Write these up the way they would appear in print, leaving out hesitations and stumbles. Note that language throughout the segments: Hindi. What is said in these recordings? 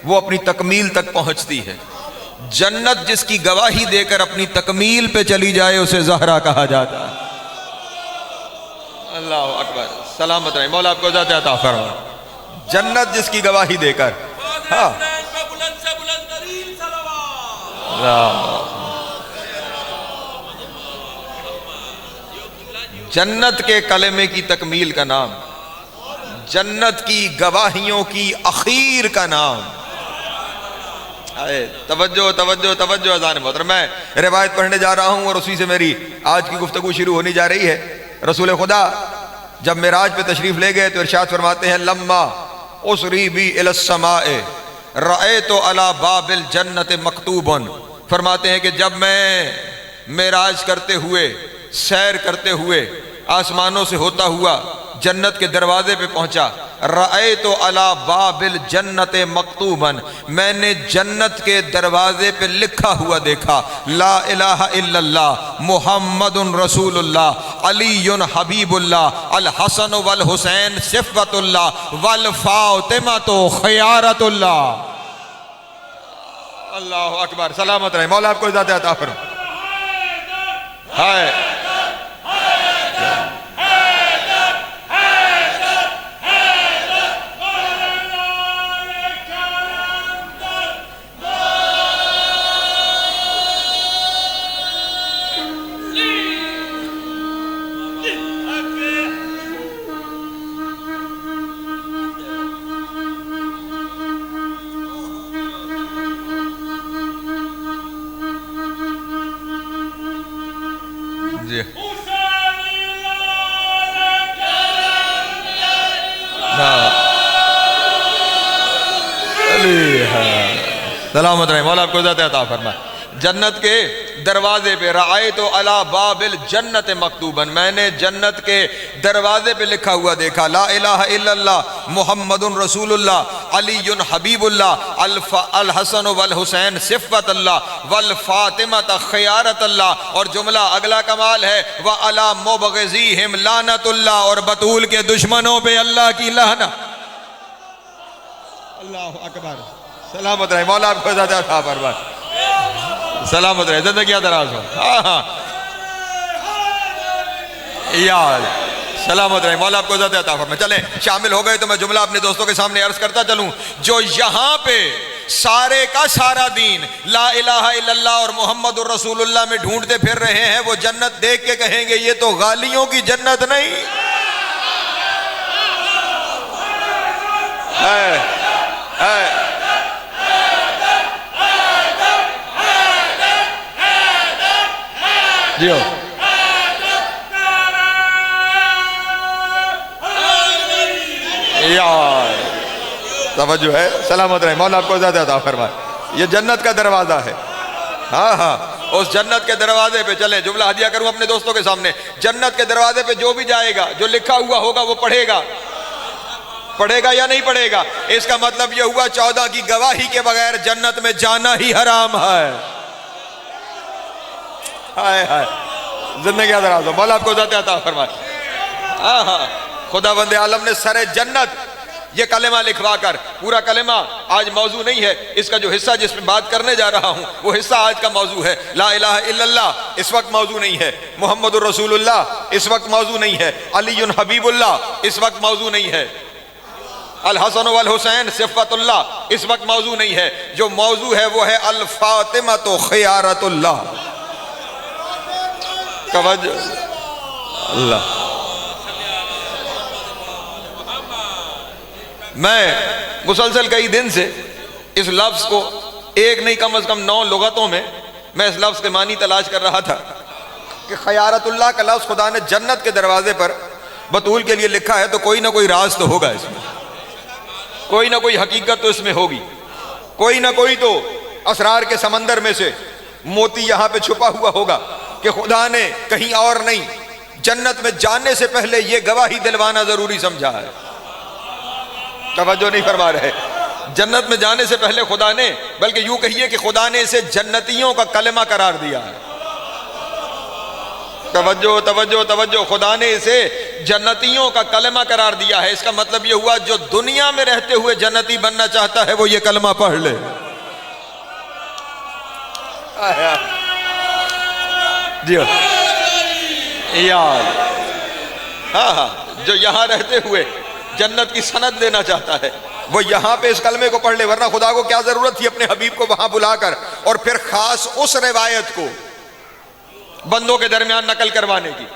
वो अपनी तकमील तक पहुंचती है। जन्नत जिसकी गवाही देकर अपनी तकमील पे चली जाए उसे ज़हरा कहा जाता है। अल्लाह अकबर, सलामत रहे, मौला आपको ज़ात अता फरमाए। जन्नत जिसकी गवाही देकर, हाँ, जन्नत के कलमे की तकमील का नाम, जन्नत की गवाहियों की अखीर का नाम। तवज्जो तवज्जो तवज्जो अज़ान मोहतरम, मैं रिवायत पढ़ने जा रहा हूँ और उसी से मेरी आज की गुफ्तगू शुरू होने जा रही है। रसूल खुदा जब मेराज पे तशरीफ ले गए तो इरशाद फरमाते हैं, लम्मा उसरी बी इलस समाए रअयतु अला बाबिल जन्नत मकतूबन। फरमाते हैं कि जब मैं मेराज करते हुए, सैर करते हुए आसमानों से होता हुआ जन्नत के दरवाजे पे पहुंचा, रअयतु अला बाबिल जन्नत मकतूबन, मैंने जन्नत के दरवाजे पे लिखा हुआ देखा, ला इलाहा इल्लल्लाह मुहम्मदुन रसूलुल्लाह अलीयुन हबीबुल्लाह अल हसन वल हुसैन सिफ़तुल्लाह वल फातिमातु खियारतुल्लाह। अल्लाह अकबर, सलामत रहे, मौला आपको इज़्ज़त अता फरमाए। हाय सलामत रहे, मौला आपको इज़्ज़त अता फरमाए। जन्नत के दरवाजे पे रअयतु अला बाबिल जन्नत मकतूबन, मैंने जन्नत के दरवाजे पे लिखा हुआ देखा, ला इलाहा इल्लल्लाह मुहम्मदुन रसूलुल्लाह अलीयुन हबीबुल्लाह अल हसन वल हुसैन सिफ़तुल्लाह वल फातिमातु खियारतुल्लाह। और जुमला अगला कमाल है, व अला मुबग़िज़ीहिम लानतुल्लाह, और बतूल के दुश्मनों पे अल्लाह की लानत। अल्लाह अकबर, सलामत रहे, मौला आपको इज़्ज़त अता फरमाए। सलामत रहे, ज़िंदगी दराज हो। हाँ हाँ यार, सलामत रहे, मौला आपको इज़्ज़त अता फरमाए। चलें, शामिल हो गए तो मैं जुमला अपने दोस्तों के सामने अर्ज करता चलूं। जो यहाँ पे सारे का सारा दीन ला इलाहा इल्लल्लाह और मुहम्मदुर रसूलुल्लाह में ढूंढते फिर रहे हैं, वो जन्नत देख के कहेंगे ये तो गालियों की जन्नत नहीं है। जियो यार, तवज्जो है, सलामत रहे, मौला आपको इज़्ज़त अता फरमाए। ये जन्नत का दरवाजा है। हाँ हाँ, उस जन्नत के दरवाजे पे चले, जुमला हदिया करूं अपने दोस्तों के सामने। जन्नत के दरवाजे पे जो भी जाएगा, जो लिखा हुआ होगा वो पढ़ेगा, पढ़ेगा या नहीं पढ़ेगा? इसका मतलब यह हुआ 14 की गवाही के बगैर जन्नत में जाना ही हराम है। हाय हाय, जिंदगी दराज हो, मौला आपको इज़्ज़त अता फरमाए। हाँ हाँ, खुदावंद आलम ने सरे जन्नत ये कलेमा लिखवा कर, पूरा कलेमा आज मौजू नहीं है, इसका जो हिस्सा जिसमें बात करने जा रहा हूं वो हिस्सा आज का मौजू है। ला इलाहा इल्लल्लाह इस वक्त मौजू नहीं है, मुहम्मदुर रसूलुल्लाह इस वक्त मौजू नहीं है, अलीयुन हबीबुल्लाह इस वक्त मौजू नहीं है, अल हसन वल हुसैन सिफ़तुल्लाह इस वक्त मौजू नहीं है। जो मौजू है वो है अल फातिमातु खियारतुल्लाह। तवज्जो, अल्लाह, मैं मुसलसल कई दिन से इस लफ्ज़ को एक नहीं कम अज़ कम 9 लुग़तों में मैं इस लफ्ज़ के मानी तलाश कर रहा था कि खयारतुल्लाह का लफ्ज़ खुदा ने जन्नत के दरवाजे पर बतूल के लिए लिखा है, तो कोई ना कोई राज तो होगा इसमें, कोई ना कोई हकीकत तो इसमें होगी, कोई ना कोई तो असरार के समंदर में से मोती यहाँ पे छुपा हुआ होगा कि खुदा ने कहीं और नहीं, जन्नत में जाने से पहले ये गवाही दिलवाना जरूरी समझा है। तवज्जो नहीं फरमा रहे, जन्नत में जाने से पहले खुदा ने, बल्कि यूं कहिए कि खुदा ने इसे जन्नतियों का कलमा करार दिया है। तवज्जो तवज्जो तवज्जो, खुदा ने इसे जन्नतियों का कलमा करार दिया है। इसका मतलब यह हुआ जो दुनिया में रहते हुए जन्नती बनना चाहता है वो ये कलमा पढ़ ले। जी यार, हाँ हाँ, जो यहां रहते हुए जन्नत की सनद लेना चाहता है वो यहां पे इस कलमे को पढ़ ले, वरना खुदा को क्या जरूरत थी अपने हबीब को वहां बुलाकर और फिर खास उस रिवायत को बंदों के दरमियान नकल करवाने की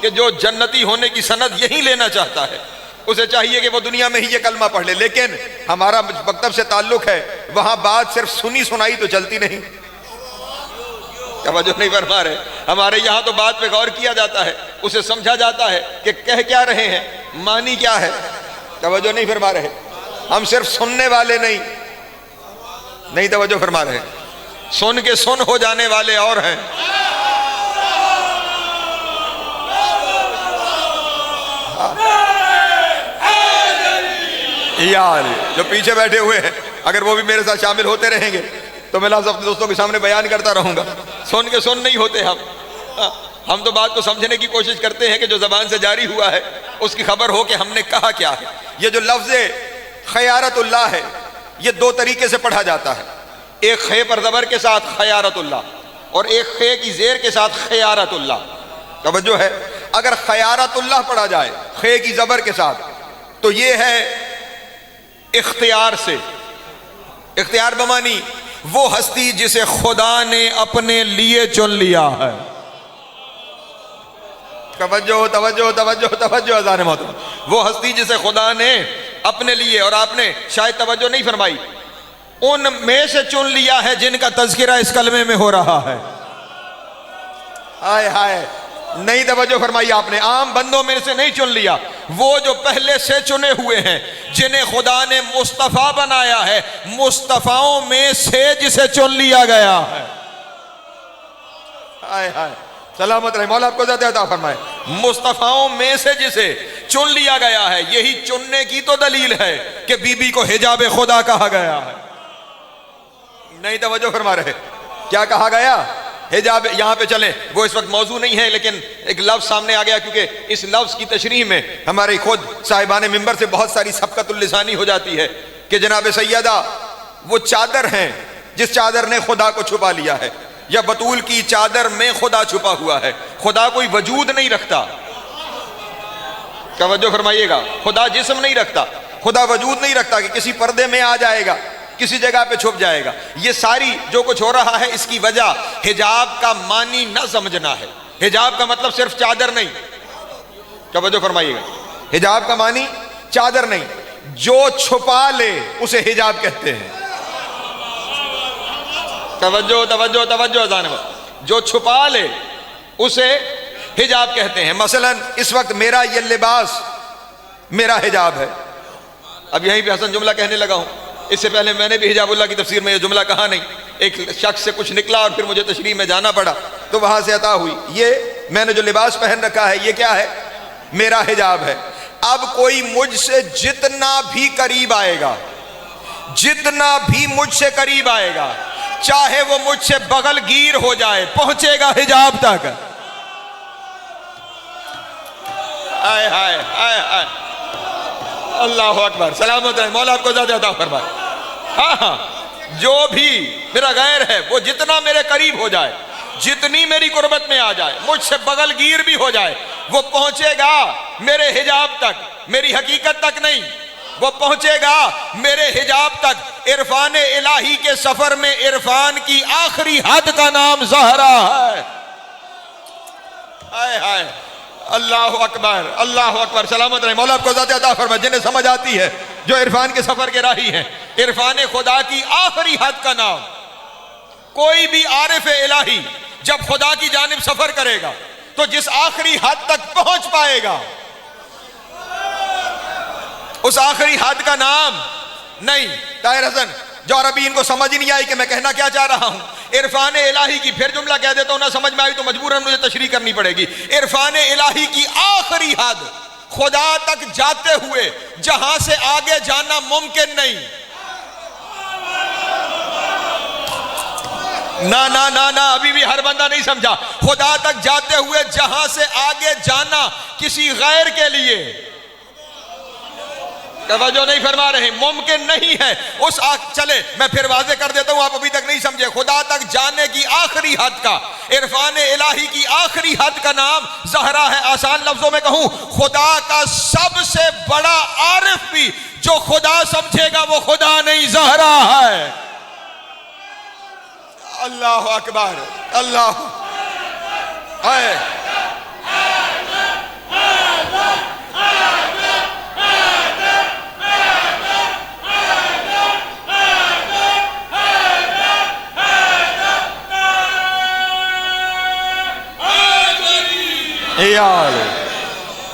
कि जो जन्नती होने की सनद यही लेना चाहता है उसे चाहिए कि वो दुनिया में ही ये कलमा पढ़ ले। लेकिन हमारा मकतब से ताल्लुक है, वहां बात सिर्फ सुनी सुनाई तो चलती नहीं, तवज्जो नहीं फरमा रहे। हमारे यहाँ तो बात पे गौर किया जाता है, उसे समझा जाता है कि कह क्या रहे हैं, मानी क्या है। तवज्जो नहीं फरमा रहे। हम सिर्फ सुनने वाले नहीं तवज्जो फरमा रहे, सुन के सुन हो जाने वाले और हैं। यार जो पीछे बैठे हुए हैं अगर वो भी मेरे साथ शामिल होते रहेंगे तो मैं लफ्ज़ अपने दोस्तों के सामने बयान करता रहूंगा। सुन के सुन नहीं होते हम तो बात को समझने की कोशिश करते हैं कि जो जबान से जारी हुआ है उसकी खबर हो कि हमने कहा क्या है। ये जो लफ्ज़ खयारतुल्लाह है ये दो तरीके से पढ़ा जाता है, एक खे पर ज़बर के साथ खयारतुल्लाह और एक खे की जेर के साथ खयारतुल्लाह। तवज्जो है, अगर खयारतुल्लाह पढ़ा जाए खे की ज़बर के साथ तो ये है इख्तियार से। इख्तियार बमानी वो हस्ती जिसे खुदा ने अपने लिए चुन लिया है। तवज्जो तवज्जो तवज्जो तवज्जो अज़ान मोहतरम, वो हस्ती जिसे खुदा ने अपने लिए, और आपने शायद तवज्जो नहीं फरमाई, उन में से चुन लिया है जिनका तज़किरा इस कलमे में हो रहा है। हाय हाय, नहीं तवज्जो फरमाई आपने, आम बंदों में से नहीं चुन लिया, वो जो पहले से चुने हुए हैं जिन्हें खुदा ने मुस्तफ़ा बनाया है, मुस्तफ़ाओं में से जिसे चुन लिया गया है। हाय हाय, सलामत रहे, मौला आपको ज़्यादा अता फरमाए। मुस्तफ़ाओं में से जिसे चुन लिया गया है, यही चुनने की तो दलील है कि बीबी को हिजाब खुदा कहा गया है। नहीं तवज्जो फरमा रहे, क्या कहा गया? हिजाब। यहाँ पे चलें, वो इस वक्त मौजू नहीं है लेकिन एक लफ्ज़ सामने आ गया क्योंकि इस लफ्ज़ की तशरीह में हमारी खुद साहिबान मिंबर से बहुत सारी सबकतुल लिसानी हो जाती है कि जनाब सैयदा वो चादर हैं जिस चादर ने खुदा को छुपा लिया है, या बतूल की चादर में खुदा छुपा हुआ है। खुदा कोई वजूद नहीं रखता, तवज्जो फरमाइएगा, खुदा जिस्म नहीं रखता, खुदा वजूद नहीं रखता कि किसी पर्दे में आ जाएगा, किसी जगह पे छुप जाएगा। ये सारी जो कुछ हो रहा है इसकी वजह हिजाब का मानी न समझना है। हिजाब का मतलब सिर्फ चादर नहीं, तवज्जो फरमाइएगा, हिजाब का मानी चादर नहीं, जो छुपा ले उसे हिजाब कहते हैं। तवज्जो तवज्जो तवज्जो जान, जो छुपा ले उसे हिजाब कहते हैं। मसलन इस वक्त मेरा ये लिबास मेरा हिजाब है। अब यहीं पे हसन जुमला कहने लगा हूं, इससे पहले मैंने भी हिजाबुल्लाह की तफसीर में ये जुमला कहा नहीं। एक शख्स से कुछ निकला और फिर मुझे तशरीह में जाना पड़ा तो वहां से अता हुई, ये मैंने जो लिबास पहन रखा है ये क्या है? मेरा हिजाब है। अब कोई मुझसे जितना भी करीब आएगा, जितना भी मुझसे करीब आएगा, चाहे वो मुझसे बगल गिर हो जाए, पहुंचेगा हिजाब तक। हाय हाय हाय हाय, अल्लाह अकबर, सलामत है, मौला आपको ज़्यादा अता फरमाए। हाँ हाँ, जो भी मेरा गैर है वो जितना मेरे करीब हो जाए, जितनी मेरी कुर्बत में आ जाए, मुझसे बगल गिर भी हो जाए, वो पहुंचेगा मेरे हिजाब तक, मेरी हकीकत तक नहीं, वो पहुंचेगा मेरे हिजाब तक। इरफान इलाही के सफर में इरफान की आखिरी हद का नाम ज़हरा है। हाय हाय, अल्लाह अकबर, अल्लाह अकबर, सलामत रहे, मौला आपको ज़ात अता फरमाए। जिन्हें समझ आती है, जो इरफान के सफर के राही हैं, इरफान खुदा की आखिरी हद का नाम। कोई भी आरिफ इलाही जब खुदा की जानिब सफर करेगा तो जिस आखिरी हद तक पहुंच पाएगा उस आखिरी हद का नाम नहीं। ताहिर हसन जो अरबी इनको समझ ही नहीं आई कि मैं कहना क्या चाह रहा हूं, इरफान इलाही की, फिर जुमला कह देता हूं, ना समझ में आई तो मजबूरन मुझे तशरीह करनी पड़ेगी। इरफान इलाही की आखिरी हद, खुदा तक जाते हुए जहां से आगे जाना मुमकिन नहीं। ना ना ना ना, अभी भी हर बंदा नहीं समझा। खुदा तक जाते हुए जहां से आगे जाना किसी गैर के लिए, तवज्जो नहीं फरमा रहे, मुमकिन नहीं है। उस चले मैं फिर वाजे कर देता हूं, आप अभी तक नहीं समझे। खुदा तक जाने की आखिरी हद का, इरफान इलाही की आखिरी हद का नाम ज़हरा है। आसान लफ्जों में कहूं, खुदा का सबसे बड़ा आरिफ भी जो खुदा समझेगा वो खुदा नहीं, ज़हरा है। अल्लाह अकबर, अल्लाह है।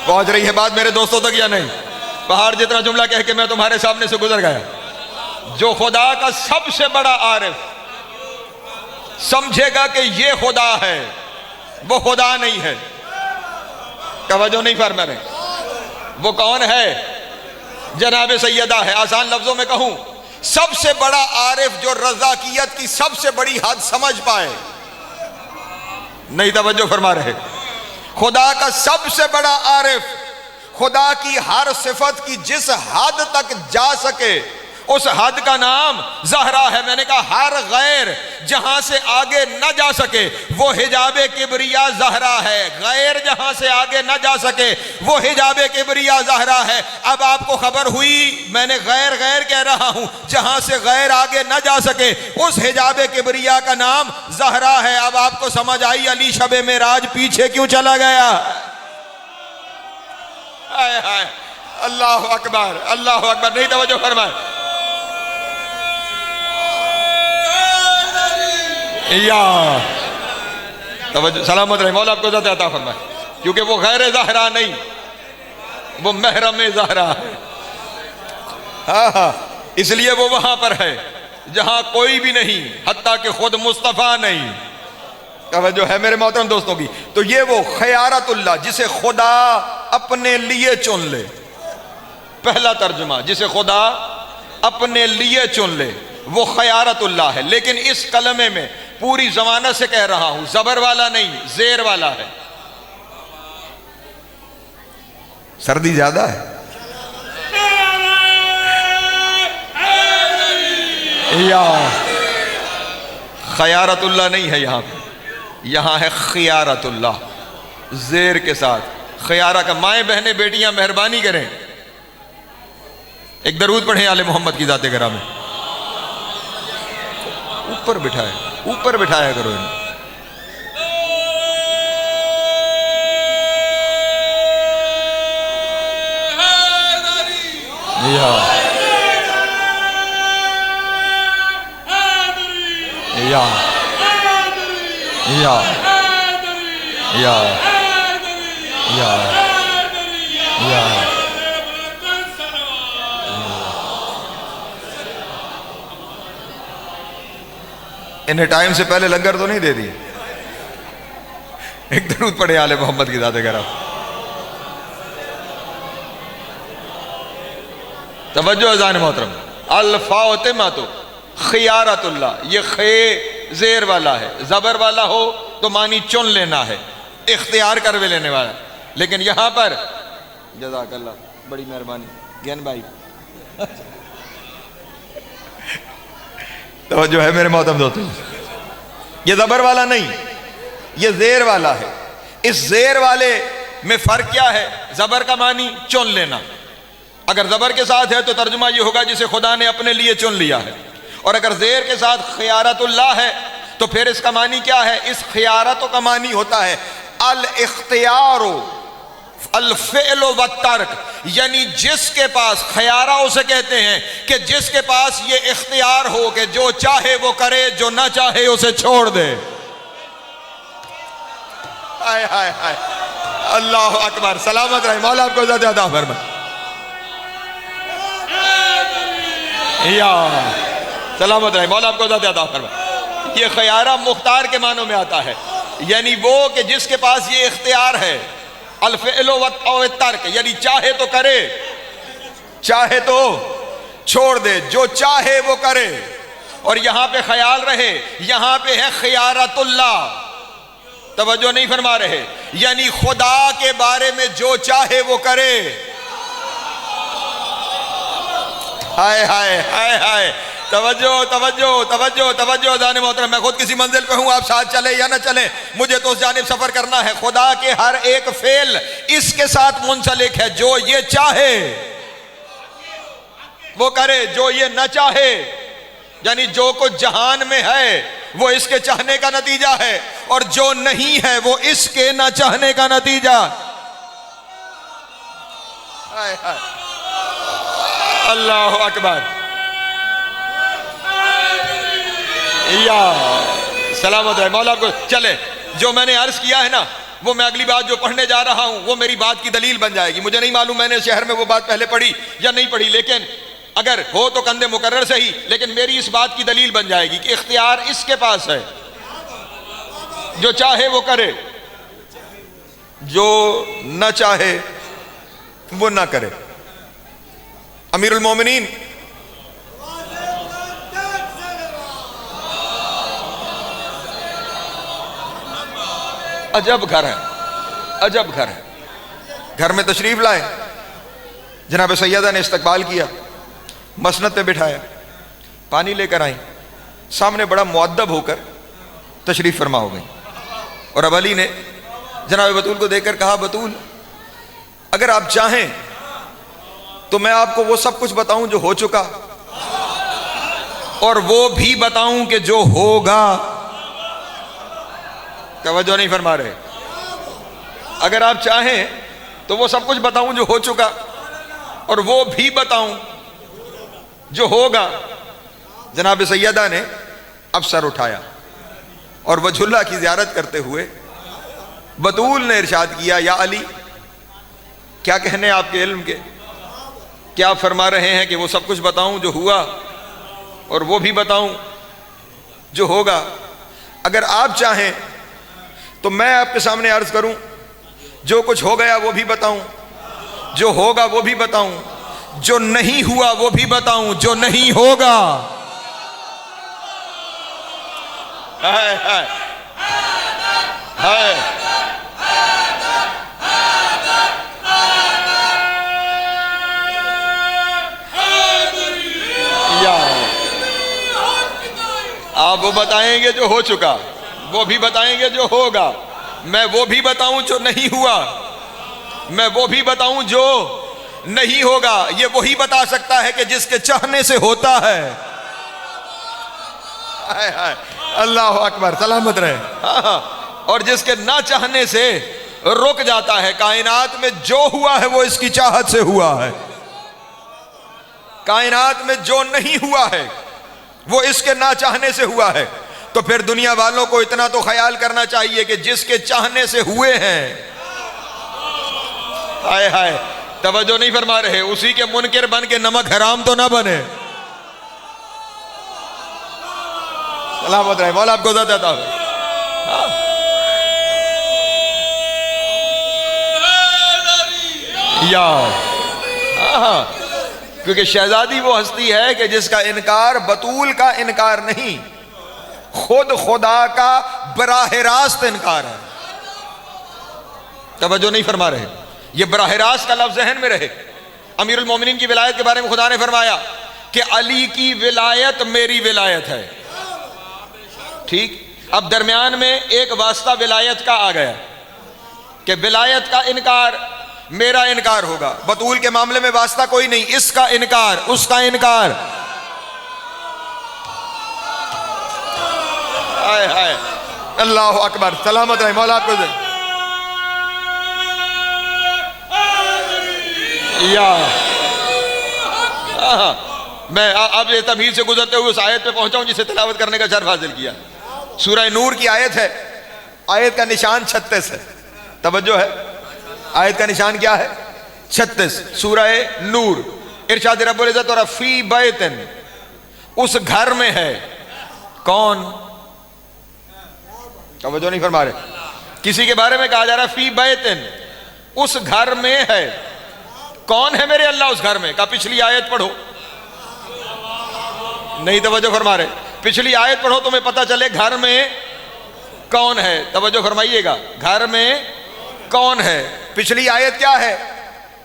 पहुंच रही है बात मेरे दोस्तों तक या नहीं? पहाड़ जितना जुमला कह के मैं तुम्हारे सामने से गुजर गया। जो खुदा का सबसे बड़ा आरिफ समझेगा कि ये खुदा है, वो खुदा नहीं है। तवज्जो नहीं फरमा रहे। वो कौन है? जनाब सैयदा है। आसान लफ्जों में कहूं, सबसे बड़ा आरिफ जो रज़ाकियत की सबसे बड़ी हद समझ पाए। नहीं तवज्जो फरमा रहे। खुदा का सबसे बड़ा आरिफ खुदा की हर सिफत की जिस हद तक जा सके उस हद का नाम ज़हरा है। मैंने कहा हर गैर जहां से आगे न जा सके वो हिजाबे किबरिया ज़हरा है। गैर जहां से आगे न जा सके वो हिजाबे किबरिया ज़हरा है। अब आपको खबर हुई, मैंने गैर गैर कह रहा हूं, जहां से गैर आगे न जा सके उस हिजाबे किबरिया का नाम ज़हरा है। अब आपको समझ आई अली शबे मेराज पीछे क्यों चला गया? हाय हाय, अल्लाह अकबर, अल्लाह अकबर। नहीं तवज्जो फरमाए। या तवज्जो, सलामत रहे, मौला आपको ज़ात अता फरमाए। क्योंकि वो गैर ज़हरा नहीं, वो महरम ज़हरा है। हाँ, इसलिए वो वहां पर है जहां कोई भी नहीं, हत्ता कि खुद मुस्तफ़ा नहीं। तवज्जो है मेरे मोहतरम दोस्तों की। तो ये वो खयारतुल्लाह जिसे खुदा अपने लिए चुन ले, पहला तर्जुमा, जिसे खुदा अपने लिए चुन ले वो खयारतुल्लाह है। लेकिन इस कलमे में पूरी जमानत से कह रहा हूं, जबर वाला नहीं, जेर वाला है। सर्दी ज्यादा है। या खयारतुल्लाह नहीं है यहां पे, यहां है खियारतुल्लाह जेर के साथ। खयारा का, माएं बहनें बेटियां मेहरबानी करें, एक दरूद पढ़ें आले मोहम्मद की ज़ाते गरा में। ऊपर बिठाए, ऊपर बिठाया करो इन्हें। या या या या या या इन्हें टाइम से पहले लंगर तो नहीं दे दी? एक दरूद पढ़े आले मोहम्मद की ज़ात गरा। तवज्जो अज़ान मोहतरम। अल फातिमा तो खियारतुल्लाह, ये खे जेर वाला है, जबर वाला हो तो मानी चुन लेना है, इख्तियार कर वे लेने वाला। लेकिन यहां पर जज़ाकल्लाह, बड़ी मेहरबानी ज्ञान भाई। तो जो है मेरे मोहतरम दोस्तों, ये जबर वाला नहीं, ये जेर वाला है। इस जेर वाले में फर्क क्या है? जबर का मानी चुन लेना। अगर जबर के साथ है तो तर्जुमा ये होगा जिसे खुदा ने अपने लिए चुन लिया है। और अगर जेर के साथ खियारतुल्लाह है तो फिर इसका मानी क्या है? इस खियारत का मानी होता है अल इख्तियारो अल फ़िअल व तर्क, यानी जिसके पास, खयारा उसे कहते हैं कि जिसके पास ये इख्तियार हो कि जो चाहे वो करे, जो ना चाहे उसे छोड़ दे। हाय हाय हाय, अल्लाह अकबर, सलामत रहे, मौला आपको ज़ात अता फरमाए। या सलामत रहे, मौला आपको ज़ात अता फरमाए। ये खयारा मुख्तार के मानों में आता है, यानी वो कि जिसके पास ये इख्तियार है। अल फ़िअल व तर्क, यानी चाहे तो करे, चाहे तो छोड़ दे, जो चाहे वो करे। और यहां पे ख्याल रहे, यहां पे है खियारतुल्लाह, तवज्जो नहीं फरमा रहे, यानी खुदा के बारे में जो चाहे वो करे। हाय हाय हाय हाय, तवज्जो तवज्जो तवज्जो तवज्जो अज़ान मोहतरम, मैं खुद किसी मंजिल पे हूं, आप साथ चले या ना चले, मुझे तो उस जानिब सफर करना है। खुदा के हर एक फेल इसके साथ मुंसलिक है, जो ये चाहे वो करे, जो ये न चाहे, यानी जो कुछ जहान में है वो इसके चाहने का नतीजा है, और जो नहीं है वो इसके न चाहने का नतीजा। हाय हाय, अल्लाह अकबर, या सलामत है मौला आपको। चले, जो मैंने अर्ज किया है ना, वो मैं अगली बात जो पढ़ने जा रहा हूं वो मेरी बात की दलील बन जाएगी। मुझे नहीं मालूम मैंने शहर में वो बात पहले पढ़ी या नहीं पढ़ी, लेकिन अगर हो तो कंधे मुकर्रर से ही, लेकिन मेरी इस बात की दलील बन जाएगी कि इख्तियार इसके पास है, जो चाहे वो करे, जो न चाहे वो ना करे। अमीरुल मोमिनीन अजब घर है, अजब घर है। घर में तशरीफ लाए, जनाब सैयदा ने इस्तकबाल किया, मसनद पे बिठाया, पानी लेकर आई, सामने बड़ा मुअद्दब होकर तशरीफ फरमा हो गई। और अब अली ने जनाब बतूल को देखकर कहा, बतूल अगर आप चाहें तो मैं आपको वो सब कुछ बताऊं जो हो चुका, और वो भी बताऊं कि जो होगा। तवज्जो नहीं फरमा रहे, अगर आप चाहें तो वो सब कुछ बताऊं जो हो चुका, और वो भी बताऊं जो होगा। जनाब सैयदा ने अब सर उठाया और वजहुल्लाह की ज़ियारत करते हुए बतूल ने इरशाद किया, या अली क्या कहने आपके इल्म के, क्या आप फरमा रहे हैं कि वो सब कुछ बताऊं जो हुआ और वो भी बताऊं जो होगा? अगर आप चाहें तो मैं आपके सामने अर्ज करूं, जो कुछ हो गया वो भी बताऊं, जो होगा वो भी बताऊं, जो नहीं हुआ वो भी बताऊं, जो नहीं होगा। हाय हाय हाय, आप वो बताएंगे जो हो चुका, वो भी बताएंगे जो होगा, मैं वो भी बताऊं जो नहीं हुआ, मैं वो भी बताऊं जो नहीं होगा। ये वही बता सकता है कि जिसके चाहने से होता है। हाय हाय, अल्लाह अकबर, सलामत रहे। और जिसके ना चाहने से रुक जाता है। कायनात में जो हुआ है वो इसकी चाहत से हुआ है, कायनात में जो नहीं हुआ है वो इसके ना चाहने से हुआ है। तो फिर दुनिया वालों को इतना तो ख्याल करना चाहिए कि जिसके चाहने से हुए हैं, हाय हाय, तवज्जो नहीं फरमा रहे, उसी के मुनकिर बन के नमक हराम तो ना बने। सलामत रहे, मौला आपको ज़िंदा देता है। क्योंकि शहजादी वो हस्ती है कि जिसका इनकार बतूल का इनकार नहीं, खुद खुदा का बराह रास्त इनकार है। तवज्जो नहीं फरमा रहे, ये बराह रास्त का लफ्ज़ ज़हन में रहे। अमीरुल मोमिनीन की विलायत के बारे में खुदा ने फरमाया कि अली की विलायत मेरी विलायत है। ठीक, अब दरमियान में एक वास्ता विलायत का आ गया कि विलायत का इनकार मेरा इनकार होगा, बतूल के मामले में वास्ता कोई नहीं, इसका इनकार उसका इनकार। हाय हाय, अल्लाह अकबर, सलामत रहे, मौला आपको या। मैं अब ये तमीज़ से गुजरते हुए उस आयत पे पहुंचा हूं जिसे तिलावत करने का शर्फ हासिल किया। सूरह नूर की आयत है, आयत का निशान 36 है। तवज्जो है, आयत का निशान क्या है? 36, सूरह नूर। इरशाद रब्बुल इज्जत और फी बैतन, उस घर में है। कौन? तवज्जो नहीं फरमा रहे, किसी के बारे में कहा जा रहा है फी बैतन, उस घर में है। कौन है मेरे अल्लाह उस घर में? का पिछली आयत पढ़ो, नहीं तवज्जो फरमा रहे। पिछली आयत पढ़ो तुम्हें पता चले घर में कौन है। तवज्जो फरमाइएगा, घर में कौन है। पिछली आयत क्या है?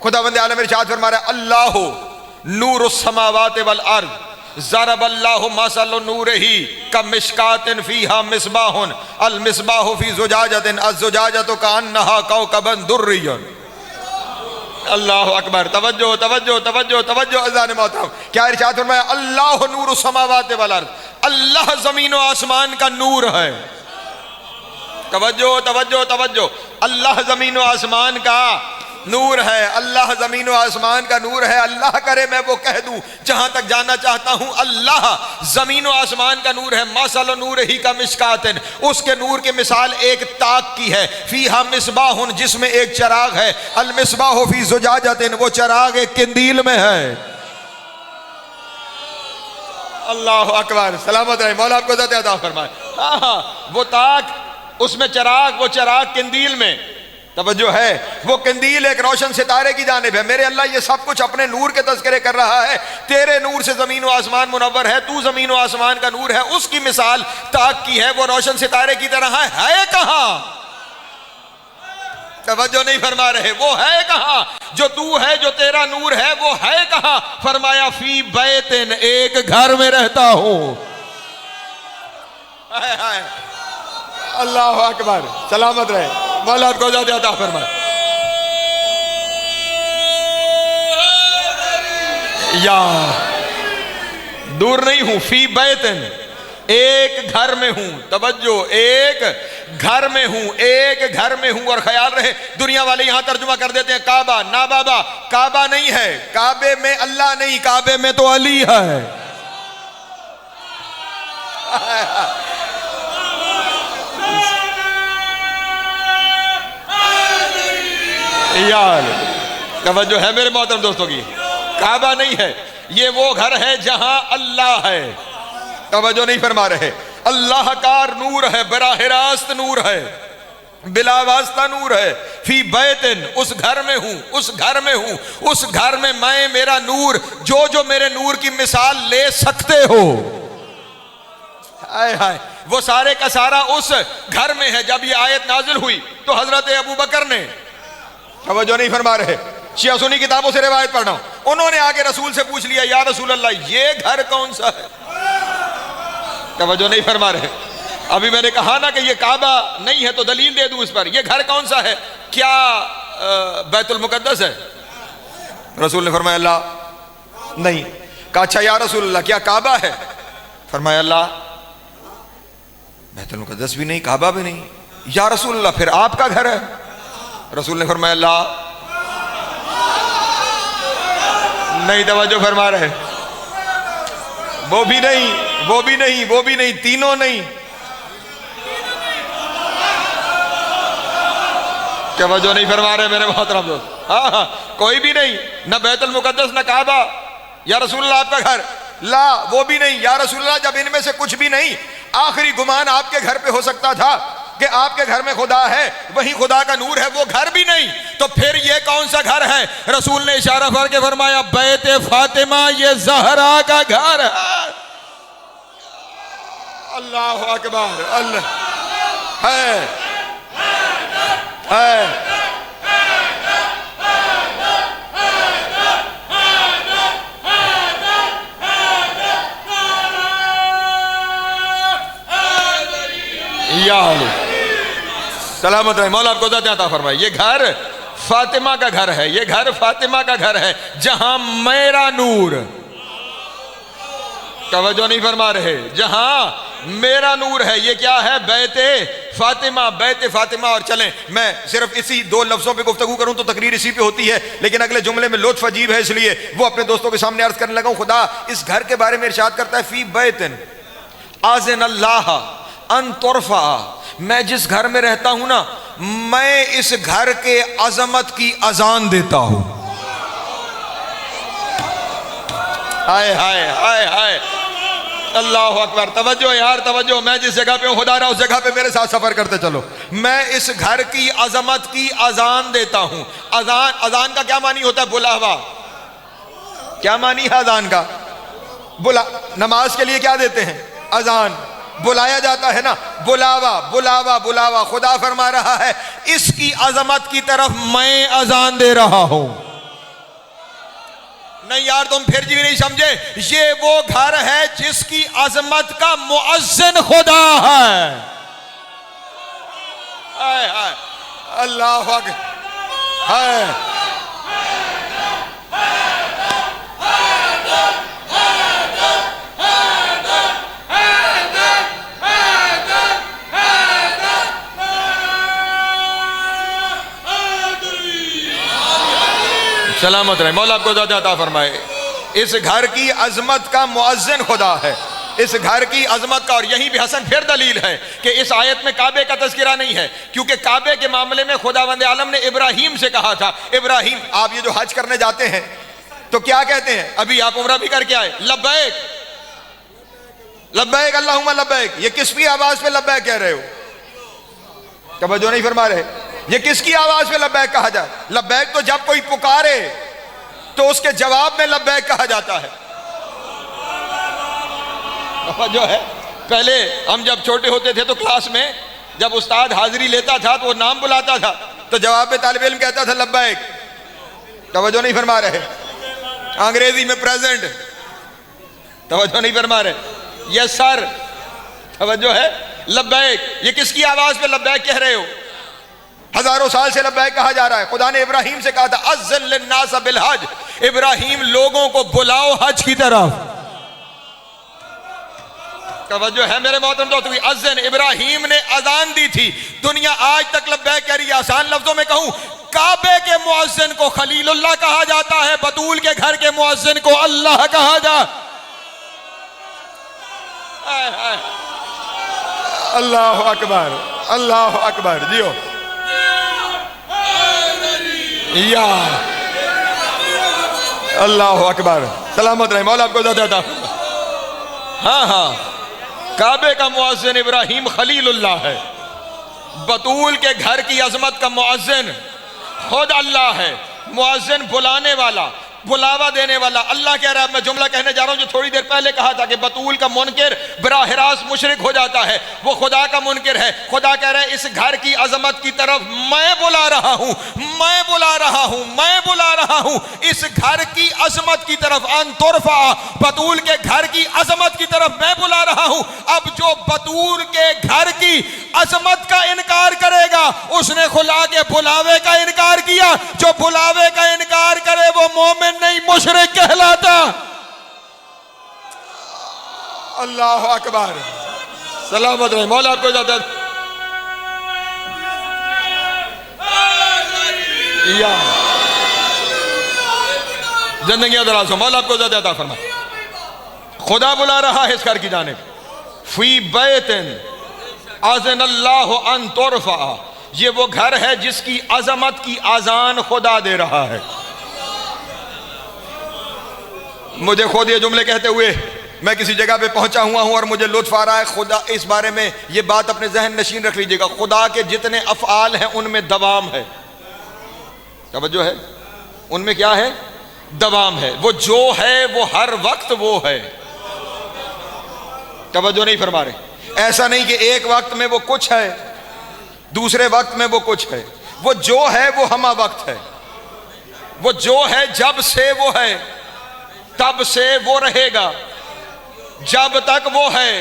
खुदावंद आलम इरशाद फरमा रहा है अल्लाहु नूरुस समावाति वल अर्द ज़रबल्लाहु मसल नूरिही कमिश्कातिन फीहा मिस्बाहुन अल मिस्बाहु फी ज़ुजाजतिन अज़-ज़ुजाजतु कअन्नहा कौकबन दुर्रियुन। अल्लाहु अकबर। तवज्जो तवज्जो तवज्जो तवज्जो अज़ान मोहतरम, क्या इरशाद फरमाया? अल्लाह नूरुस समावाति वल अर्द, अल्लाह जमीन व आसमान का नूर है। तवज्जो तवज्जो तवज्जो, अल्लाह जमीन व आसमान का नूर है, अल्लाह जमीन व आसमान का नूर है। अल्लाह करे मैं वो कह दूं जहां तक जाना चाहता हूं, अल्लाह जमीन व आसमान का नूर है। मसल नूर ही का मिश्कातिन, उसके नूर की मिसाल एक ताक की है। फीहा मिस्बाहुन, जिसमें एक चिराग है। अल मिस्बाहु फी ज़ुजाजतिन, वो चिराग एक किंदील में है। अल्लाह अकबर, सलामत रहे, मौला आपको इज़्ज़त अता फरमाए। हाँ, वो ताक, उसमें चिराग, वो चिराग किंदील में। तवज्जो है, वो कंदील एक रोशन सितारे की जानिब है। मेरे अल्लाह ये सब कुछ अपने नूर के तज़किरे कर रहा है। तेरे नूर से ज़मीन व आसमान मुनव्वर है, तू ज़मीन व आसमान का नूर है। उसकी मिसाल ताक की है, वो रोशन सितारे की तरह है कहाँ? तवज्जो नहीं फरमा रहे, वो है कहाँ? जो तू है, जो तेरा नूर है, वो है कहाँ? फरमाया फी बैतिन, एक घर में रहता हूं। अल्लाह अकबर, सलामत रहे, मौला आपको ज़्यादा अता फरमाए। या दूर नहीं हूं, फी बैतिन, एक घर में हूं। तवज्जो, एक घर में हूं, एक घर में हूं। और ख्याल रहे, दुनिया वाले यहां तर्जुमा कर देते हैं काबा। ना बाबा, काबा नहीं है, काबे में अल्लाह नहीं, काबे में तो अली है। यार तवज्जो है मेरे मोहतरम दोस्तों की, काबा नहीं है, ये वो घर है जहां अल्लाह है। तवज्जो नहीं फरमा रहे, अल्लाह का नूर है, बराह रास्त नूर है, बिला वास्ता नूर है। फी बैतिन, उस घर में हूं, उस घर में हूं, उस घर में मैं, मेरा नूर, जो जो मेरे नूर की मिसाल ले सकते हो। हाय हाय, वो सारे का सारा उस घर में है। जब ये आयत नाजिल हुई तो हजरत अबू बकर ने, तवज्जो नहीं फरमा रहे, शिया सुन्नी किताबों से रिवायत पढ़ना, उन्होंने आके रसूल से पूछ लिया, या रसूल अल्लाह ये घर कौन सा है? तवज्जो नहीं फरमा रहे। अभी मैंने कहा ना कि ये काबा नहीं है, तो दलील दे दूं इस पर। ये घर कौन सा है? क्या बैतुल मुकद्दस है? रसूल ने फरमाया अल्लाह नहीं। कहा अच्छा या रसूल अल्लाह क्या काबा है? फरमाया अल्लाह बैतुल मुकद्दस भी नहीं, काबा भी नहीं। या रसूल अल्लाह फिर आपका घर है? रसूल ने फरमाया अल्लाह नहीं। तवज्जो फरमा रहे, वो भी नहीं, वो भी नहीं, वो भी नहीं, तीनों नहीं। तवज्जो नहीं फरमा रहे मेरे मोहतरम दोस्त। हाँ हाँ, कोई भी नहीं, न बैतुल मुकद्दस न काबा। या रसूल अल्लाह आपका घर? ला, वो भी नहीं। या रसूल अल्लाह जब इनमें से कुछ भी नहीं, आखिरी गुमान आपके घर पे हो सकता था कि आपके घर में खुदा है, वही खुदा का नूर है, वो घर भी नहीं, तो फिर ये कौन सा घर है? रसूल ने इशारा करके फरमाया बैते फातिमा, ये ज़हरा का घर है। अल्लाह अकबर, अल्लाह है। या सलामत रहे, मौला आपको ज़िंदगी अता फरमाए। ये घर फातिमा का घर है, ये घर फातिमा का घर है, जहां मेरा नूर, तवज्जो नहीं फरमा रहे, जहां मेरा नूर है। ये क्या है? बैते फातिमा, बैते फातिमा। और चलें, मैं सिर्फ इसी दो लफ्जों पे गुफ्तगू करूं तो तकरीर इसी पे होती है, लेकिन अगले जुमले में लुत्फ अजीब है, इसलिए वो अपने दोस्तों के सामने अर्ज करने लगा हूं। खुदा इस घर के बारे में इरशाद करता है फी बैतिन आज़न अल्लाह अन तुरफा, मैं जिस घर में रहता हूं ना, मैं इस घर के अजमत की अजान देता हूं। हाय हाय हाय हाय, अल्लाह अकबर। तवज्जो यार, तवज्जो। मैं जिस जगह पे हूं, खुदा रहा उस जगह पे मेरे साथ सफर करते चलो। मैं इस घर की अजमत की अजान देता हूं। अजान, अजान का क्या मानी होता है? बुलावा। क्या मानी है अजान का? बुला। नमाज के लिए क्या देते हैं? अजान बुलाया जाता है ना, बुलावा बुलावा बुलावा। खुदा फरमा रहा है इसकी अजमत की तरफ मैं अजान दे रहा हूं। नहीं यार तुम फिर भी नहीं समझे, ये वो घर है जिसकी अजमत का मुअज्जिन खुदा है। हाय हाय अल्लाह अकबर। हाय सलामत रहे, मौला आपको ज़्यादा अता फरमाए। इस घर की अजमत का मुअज्जिन खुदा है, इस घर की अजमत का। और यहीं भी हसन फिर दलील है कि इस आयत में काबे का तज़किरा नहीं है, क्योंकि काबे के मामले में खुदावंद आलम ने इब्राहीम से कहा था, इब्राहीम आप ये जो हज करने जाते हैं तो क्या कहते हैं, अभी आप उम्रा भी करके आए, लब्बैक लब्बैक अल्लाहुम्मा लब्बैक। ये किसकी आवाज पे लब्बैक कह रहे हो? तवज्जो नहीं फरमा रहे, ये किसकी आवाज पे लब्बैक कहा जाए? लब्बैक तो जब कोई पुकारे तो उसके जवाब में लब्बैक कहा जाता है। जो है पहले हम जब छोटे होते थे तो क्लास में जब उस्ताद हाजिरी लेता था तो वो नाम बुलाता था, तो जवाब में तालिब इल्म कहता था लब्बैक। तवज्जो नहीं फरमा रहे, अंग्रेजी में प्रेजेंट। तवज्जो नहीं फरमा रहे, यस सर। तवज्जो है, लब्बैक। ये किसकी आवाज पे लब्बैक कह रहे हो? हजारों साल से लब्बैक कहा जा रहा है। खुदा ने इब्राहीम से कहा था अज़्ज़िन लिन्नास बिल हज, इब्राहीम लोगों को बुलाओ हज की तरफ। तवज्जो है मेरे मोहतरम दोस्तों, अज़्ज़िन इब्राहीम ने अजान दी थी, दुनिया आज तक लब्बैक कह रही है। आसान लफ्जों में कहूं, काबे के मुअज्जिन को खलीलुल्लाह कहा जाता है, बतूल के घर के मुअज्जिन को अल्लाह कहा जाता। अल्लाह अकबर अल्लाह अकबर। जियो या अल्लाह अकबर। सलामत रहे, मौला आपको ज़्यादा। हाँ हाँ, काबे का मुअज्जिन इब्राहीम खलीलुल्लाह है, बतूल के घर की अजमत का मुअज्जिन खुद अल्लाह है। मुअज्जिन बुलाने वाला, बुलावा देने वाला। अल्लाह कह रहा है, मैं जुमला कहने जा रहा हूं जो थोड़ी देर पहले कहा था कि बतूल का मुनकिर बराह रास्त मुशरिक हो जाता है, वो खुदा का मुनकिर है। खुदा कह रहा है इस घर की अजमत की तरफ मैं बुला रहा हूं, मैं बुला रहा हूं, मैं बुला रहा हूं इस घर की अजमत की तरफ। अनतुरफा, बतूल के घर की अजमत की तरफ मैं बुला रहा हूं। अब जो बतूल के घर की अजमत का इनकार करेगा उसने खुदा के बुलावे का इनकार किया। जो बुलावे का इनकार करे वो मोमिन नहीं, मुशरिक कहलाता। अल्लाह अकबर। सलामत रहे, मौला आपको ज्यादा। जिंदगी दराज हो, मौला आपको ज्यादा फरमाए। खुदा बुला रहा है इस घर की जानिब, फी बैतिन अज़न अल्लाह अन तुरफा। ये वो घर है जिसकी अजमत की आजान खुदा दे रहा है। मुझे खुद ये जुमले कहते हुए मैं किसी जगह पे पहुंचा हुआ हूं और मुझे लुत्फ आ रहा है। खुदा, इस बारे में ये बात अपने जहन नशीन रख लीजिएगा, खुदा के जितने अफ़आल हैं उनमें दवाम है। तवज्जो है, उनमें क्या है? दवाम है। वो जो है वो हर वक्त वो है। तवज्जो नहीं फरमा रहे। ऐसा नहीं कि एक वक्त में वो कुछ है, दूसरे वक्त में वो कुछ है। वो जो है वो हमा वक्त है। वो जो है जब से वो है, तब से वो रहेगा। जब तक वो है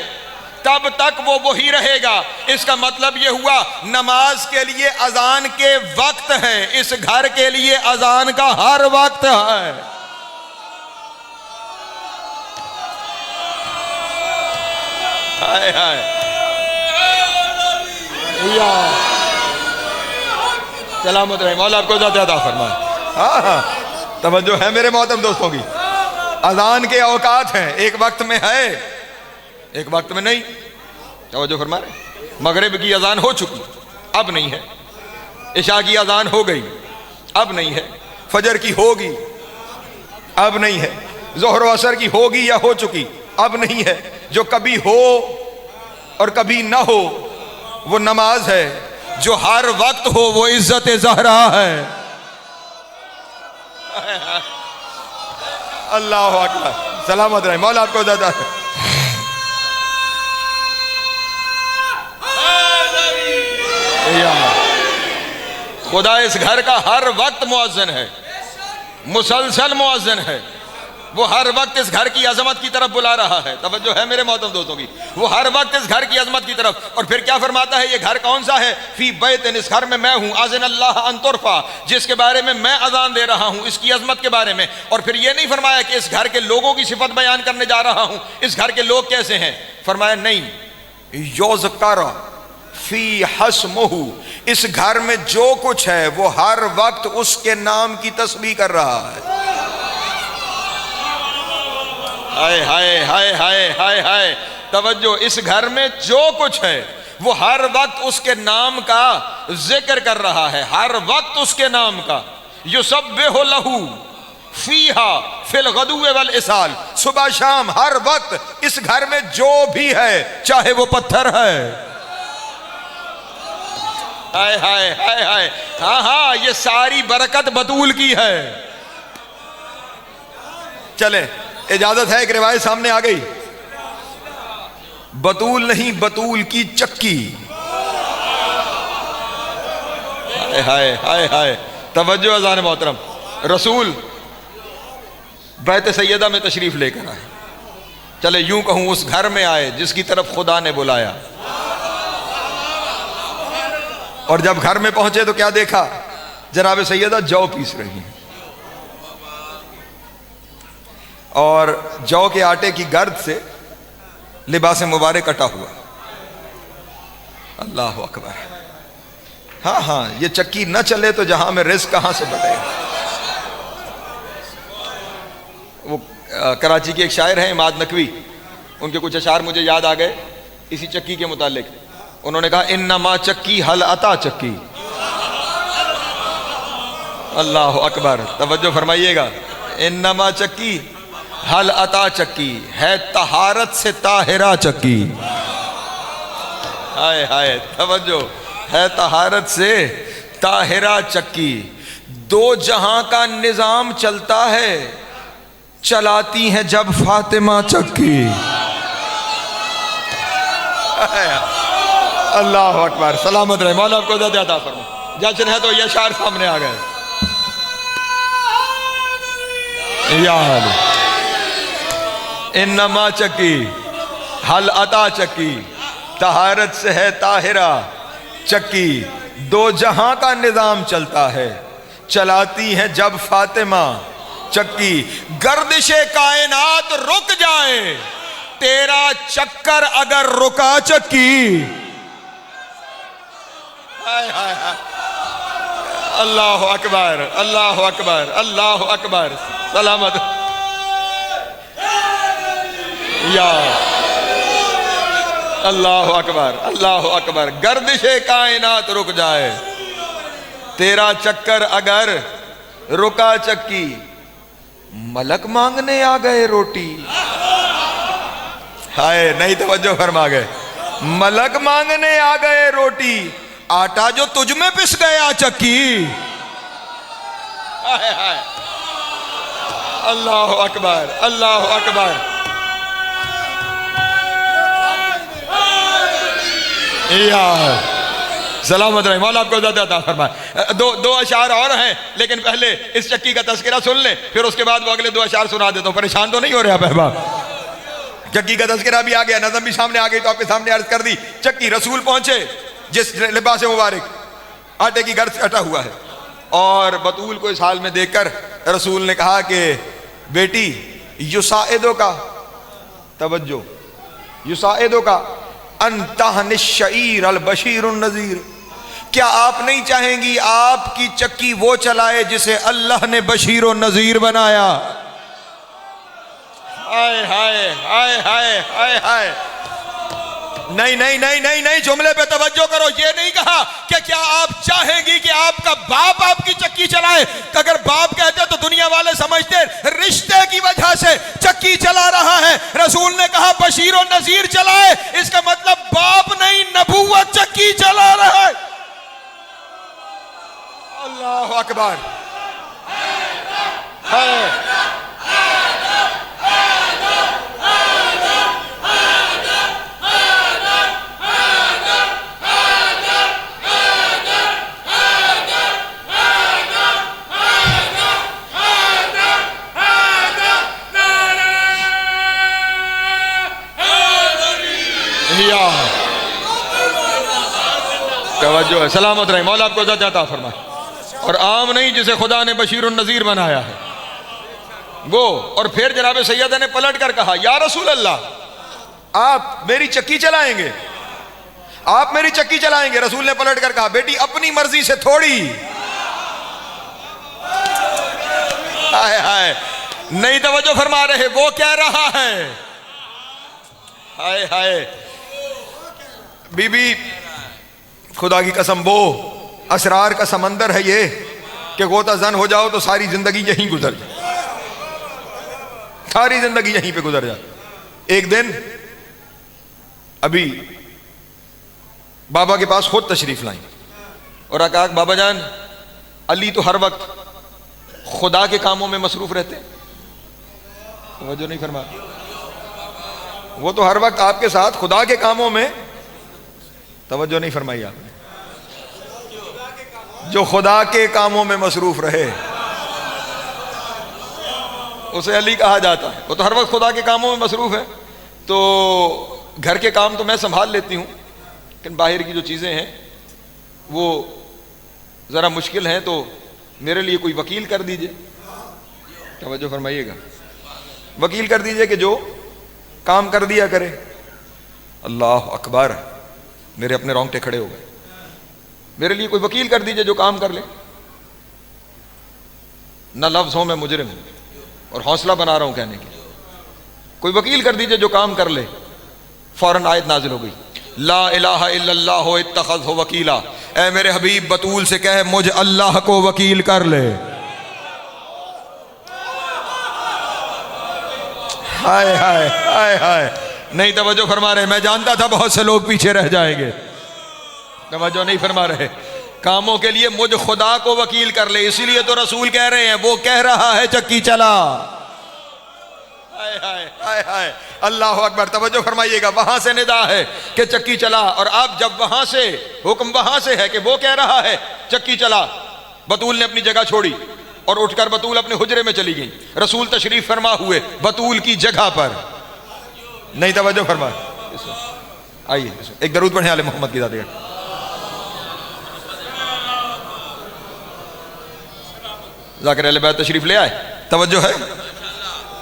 तब तक वो वही रहेगा। इसका मतलब ये हुआ नमाज के लिए अजान के वक्त है, इस घर के लिए अजान का हर वक्त है। हाय हाय सलामत रहे, मौला आपको ज़्यादा फरमाए। हाँ हाँ, तवज्जो है मेरे मोहतरम दोस्तों की। अजान के औकात हैं, एक वक्त में है, एक वक्त में नहीं। तवज्जो फरमा रहे। मगरिब की अजान हो चुकी, अब नहीं है। इशा की अजान हो गई, अब नहीं है। फजर की होगी, अब नहीं है। ज़ोहर व असर की होगी या हो चुकी, अब नहीं है। जो कभी हो और कभी ना हो वो नमाज है। जो हर वक्त हो वो इज्जत ज़हरा है। अल्लाह अकबर। सलामत रहे, मौला आपको ज़्यादा। खुदा इस घर का हर वक्त मुअज्जिन है, मुसलसल मुअज्जिन है। वो हर वक्त इस घर की अजमत की तरफ बुला रहा है। तवज्जो है मेरे मोहतरम दोस्तों की, वो हर वक्त इस घर की अजमत की तरफ। और फिर क्या फरमाता है, ये घर कौन सा है? फी बैतिन, इस घर में मैं हूँ, अज़न अल्लाह अन तुरफा, जिसके बारे में मैं अजान दे रहा हूँ, इसकी अजमत के बारे में। और फिर ये नहीं फरमाया कि इस घर के लोगों की सिफत बयान करने जा रहा हूँ, इस घर के लोग कैसे हैं। फरमाया नहीं, योज़करा फी हस्मुहु, इस घर में जो कुछ है वो हर वक्त उसके नाम की तस्बीह कर रहा है। हाय हाय हाय हाय हाय हाय, तवज्जो, इस घर में जो कुछ है वो हर वक्त उसके नाम का जिक्र कर रहा है, हर वक्त उसके नाम का। युसब्बिहु लहू फीहा फिल गदुव्वि वल इसाल, सुबह शाम हर वक्त इस घर में जो भी है, चाहे वो पत्थर है। हाय हाय हाय हाय, हाँ हाँ, ये सारी बरकत बतूल की है। चले, इजाजत है, एक रिवायत सामने आ गई, बतूल नहीं, बतूल की चक्की। हाय हाय हाय हाय, तवज्जो अज़ान मोहतरम, रसूल बैत सैयदा में तशरीफ लेकर आए। चले यूं कहूं, उस घर में आए जिसकी तरफ खुदा ने बुलाया। और जब घर में पहुंचे तो क्या देखा, जनाब सैयदा जौ पीस रही हैं और जौ के आटे की गर्द से लिबास मुबारक कटा हुआ। अल्लाह अकबर। हाँ हाँ, ये चक्की न चले तो जहां में रिस्क कहां से बटेगा। वो कराची के एक शायर हैं इमाद नकवी, उनके कुछ अशार मुझे याद आ गए इसी चक्की के मुतालिक। उन्होंने कहा, इन्नमा चक्की हल अता चक्की। अल्लाह अकबर, तवज्जो फरमाइएगा, इन्नमा चक्की हल अता चक्की है, तहारत से ताहिरा चक्की। हाय हाय, तवज्जो है, तहारत से ताहिरा चक्की। दो जहां का निजाम चलता है, चलाती है जब फातिमा चक्की। अल्लाह अकबर, सलामत रहे, मौला आपको ज़्यादा अता फरमा। जश्न है तो ये अशार सामने आ गए। यार, इन्नमा चक्की हल अता चक्की, तहारत से है ताहिरा चक्की। दो जहां का निजाम चलता है, चलाती है जब फातिमा चक्की। गर्दिशे कायनात रुक जाए, तेरा चक्कर अगर रुका चक्की। हाय हाय हाय, अल्लाह अकबर अल्लाह अकबर अल्लाह अकबर, सलामत या अल्लाह अकबर अल्लाह अकबर। गर्दिशे कायनात रुक जाए, तेरा चक्कर अगर रुका चक्की। मलक मांगने आ गए रोटी। हाय, नहीं तवज्जो फरमा गए, मलक मांगने आ गए रोटी, आटा जो तुझ में पिस गया चक्की। हाय हाय, अल्लाह अकबर अल्लाह अकबर। यार सलामत रहे, मौला आपको ज़्यादा अता फरमाए। दो अशार और हैं, लेकिन पहले इस चक्की का तज़किरा सुन ले, फिर उसके बाद वो अगले दो अशार सुना देता हूँ। परेशान तो नहीं हो रहे आप अहबाब? चक्की का तज़किरा भी आ गया, नज़म भी सामने आ गई, तो आपके सामने अर्ज कर दी। चक्की, रसूल पहुंचे जिस लिबास मुबारक आटे की गर्द से कटा हुआ है, और बतूल को इस हाल में देखकर रसूल ने कहा कि बेटी, युसाइदो का, तवज्जो, युसाइदो का अंतहनिश्शईर अल बशीरुन नज़ीर, क्या आप नहीं चाहेंगी आपकी चक्की वो चलाए जिसे अल्लाह ने बशीर और नज़ीर बनाया। हाय हाय हाय हाय हाय हाय, नहीं नहीं नहीं नहीं नहीं, जुमले पे तवज्जो करो। ये नहीं कहा कि क्या आप चाहेंगी कि आपका बाप आपकी चक्की चलाए। अगर बाप कहते तो दुनिया वाले समझते रिश्ते की वजह से चक्की चला रहा है। रसूल ने कहा बशीर और नजीर चलाए, इसका मतलब बाप नहीं, नबूवत चक्की चला रहा है। अल्लाह अकबर। या तवज्जो है, सलामत रहे, मौला आपको इज़्ज़त अता फरमाए। और आम नहीं जिसे खुदा ने बशीर नज़ीर बनाया है वो। और फिर जनाब सैयदा ने पलट कर कहा, या रसूल अल्लाह आप मेरी चक्की चलाएंगे, आप मेरी चक्की चलाएंगे। रसूल ने पलट कर कहा, बेटी अपनी मर्जी से थोड़ी। हाय हाय, नहीं तवज्जो फरमा रहे, वो कह रहा है। हाय हाय बीबी, खुदा की कसम वो असरार का समंदर है ये कि गोता जन हो जाओ तो सारी जिंदगी यहीं गुजर जाए, सारी जिंदगी यहीं पे गुजर जाए। एक दिन अभी बाबा के पास खुद तशरीफ लाई और कहा, बाबा जान अली तो हर वक्त खुदा के कामों में मसरूफ रहते, तवज्जो नहीं फरमा, वो तो हर वक्त आपके साथ खुदा के कामों में, तवज्जो नहीं फरमाई आपने। जो खुदा के कामों में मसरूफ रहे उसे अली कहा जाता है। वो तो हर वक्त खुदा के कामों में मसरूफ है। तो घर के काम तो मैं संभाल लेती हूँ, लेकिन बाहर की जो चीज़ें हैं वो ज़रा मुश्किल हैं, तो मेरे लिए कोई वकील कर दीजिए। तवज्जो फरमाइएगा, वकील कर दीजिए कि जो काम कर दिया करे। अल्लाह अकबर, मेरे अपने रोंगटे खड़े हो गए। मेरे लिए कोई वकील कर दीजिए जो काम कर ले। न लफ्ज़ हो मैं मुजरिम हूं और हौसला बना रहा हूं कहने के, कोई वकील कर दीजिए जो काम कर ले। फौरन आयत नाजिल हो गई, ला इलाहा इल्लल्लाह इत्तखज़ वकीला। ऐ मेरे हबीब बतूल से कहे मुझ अल्लाह को वकील कर ले। हाय हाय हाय हाय, नहीं तवज्जो फरमा रहे, मैं जानता था बहुत से लोग पीछे रह जाएंगे, तवज्जो नहीं फरमा रहे। कामों के लिए मुझ खुदा को वकील कर ले, इसीलिए तो रसूल कह रहे हैं, वो कह रहा है चक्की चला। हाय हाय हाय हाय, अल्लाह अकबर। तवज्जो फरमाइएगा, वहां से निदा है कि चक्की चला, और अब जब वहां से हुक्म वहां से है कि वो कह रहा है चक्की चला, बतूल ने अपनी जगह छोड़ी और उठकर बतूल अपने हुजरे में चली गई। रसूल तशरीफ फरमा हुए बतूल की जगह पर। नहीं तवज्जो फरमा, आइए एक दरूद पढ़े आले मोहम्मद की ज़ात। ज़ाकिर अहले बैत तशरीफ ले आए, तवज्जो है,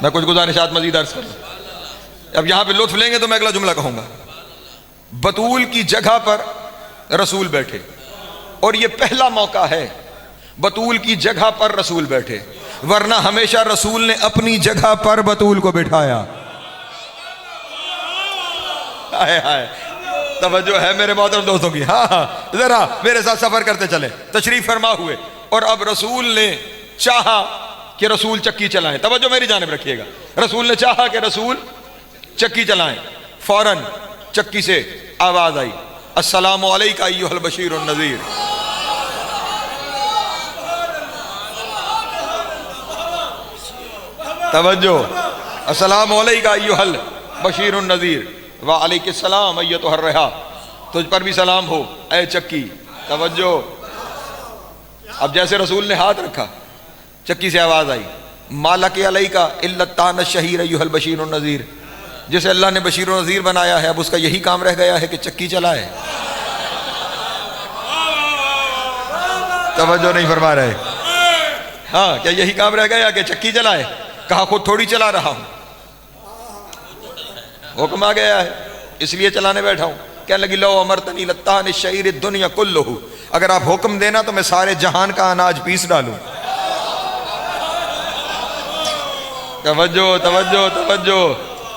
मैं कुछ गुज़ारिशात मज़ीद अर्ज़ करूँ। अब यहाँ पे लुत्फ़ लेंगे तो मैं अगला जुमला कहूँगा। बतूल की जगह पर रसूल बैठे, और ये पहला मौका है बतूल की जगह पर रसूल बैठे, वरना हमेशा रसूल ने अपनी जगह पर बतूल को बिठाया। हाय हाय, तवज्जो है मेरे मोहतरम दोस्तों की। हाँ हाँ, जरा मेरे साथ सफर करते चले। तशरीफ फरमा हुए और अब रसूल ने चाहा कि रसूल चक्की चलाएं। तवज्जो मेरी जानिब रखिएगा, रसूल ने चाहा कि रसूल चक्की चलाएं। फौरन चक्की से आवाज आई, अस्सलामु अलैका अय्युहल बशीरुन नज़ीर। तवज्जो, अस्सलामु अलैका अय्युहल बशीरुन नज़ीर व अलैकिस्सलाम अय्यतुहर रहा। तुझ पर भी सलाम हो ऐ चक्की। तवज्जो, अब जैसे रसूल ने हाथ रखा, चक्की से आवाज आई, मालक अलैका इल्ला तान शहीर अय्युहल बशीरुन नज़ीर। जिसे अल्लाह ने बशीर और नज़ीर बनाया है, अब उसका यही काम रह गया है कि चक्की चलाए। तवज्जो नहीं फरमा रहे। हाँ, क्या यही काम रह गया कि चक्की चलाए? कहा खुद थोड़ी चला रहा हूं, हुक्म आ गया है इसलिए चलाने बैठा हूं। कहने लगी, लो अमरतनी लत्तान शईर दुनिया कुल्लुहु, अगर आप हुक्म देना तो मैं सारे जहान का अनाज पीस डालूं। तवज्जो तवज्जो तवज्जो,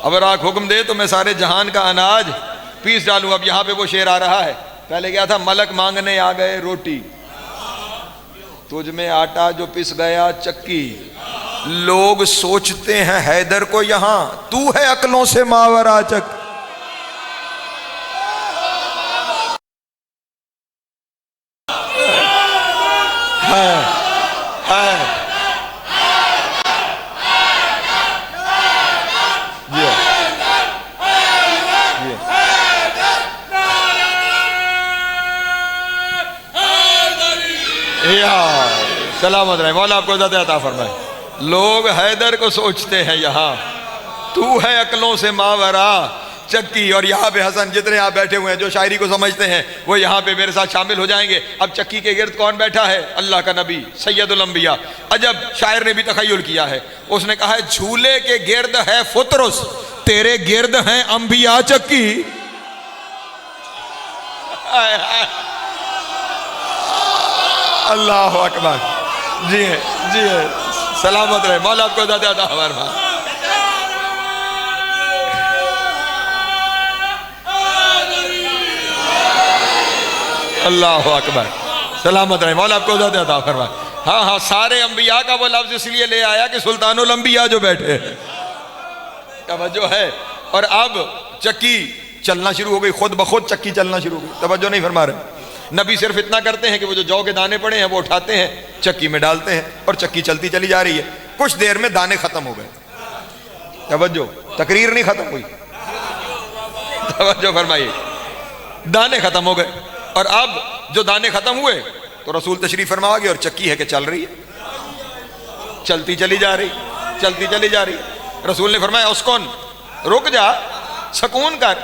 अगर आप हुक्म दे तो मैं सारे जहान का अनाज पीस डालूं। अब यहां पे वो शेर आ रहा है, पहले क्या था, मलक मांगने आ गए रोटी, तुझ में आटा जो पिस गया चक्की। लोग सोचते हैं हैदर को यहां, तू है अकलों से मावरा चक। सलामत रहे, मौला आपको ज़्यादा अता फरमाए। लोग हैदर को सोचते हैं यहाँ, तू है अकलों से मावरा, चक्की और यहाँ पे हसन, जितने यहाँ बैठे हुए हैं जो शायरी को समझते हैं वो यहाँ पे मेरे साथ शामिल हो जाएंगे। अब चक्की के गिर्द कौन बैठा है? अल्लाह का नबी सैयदुल अंबिया। अजब शायर ने भी तखय्युल किया है, उसने कहा है झूले के गिर्द है फुतरुस, तेरे गिर्द हैं अंबिया चक्की। अल्लाह अकबर। जी है, जी है, सलामत रहे, मौला आपको ज़्यादा फरमा। अल्लाह अकबर, सलामत रहे, मौला आपको ज़्यादा फरमा। हाँ हाँ, सारे अंबिया का वो लफ्ज़ इसलिए ले आया कि सुल्तानुल अंबिया जो बैठे हैं, तवज्जो है। और अब चक्की चलना शुरू हो गई, खुद ब खुद चक्की चलना शुरू हो गई। तवज्जो नहीं फरमा रहे। नबी सिर्फ इतना करते हैं कि वो जो जौ के दाने पड़े हैं वो उठाते हैं, चक्की में डालते हैं और चक्की चलती चली जा रही है। कुछ देर में दाने खत्म हो गए। तवज्जो, तकरीर नहीं खत्म हुई, तवज्जो फरमाइए, दाने खत्म हो गए। और अब जो दाने खत्म हुए तो रसूल तशरीफ फरमा आ गए और चक्की है कि चल रही है, चलती चली जा रही, चलती चली जा रही। रसूल ने फरमाया उस्कुन, रुक जा, सुकून कर,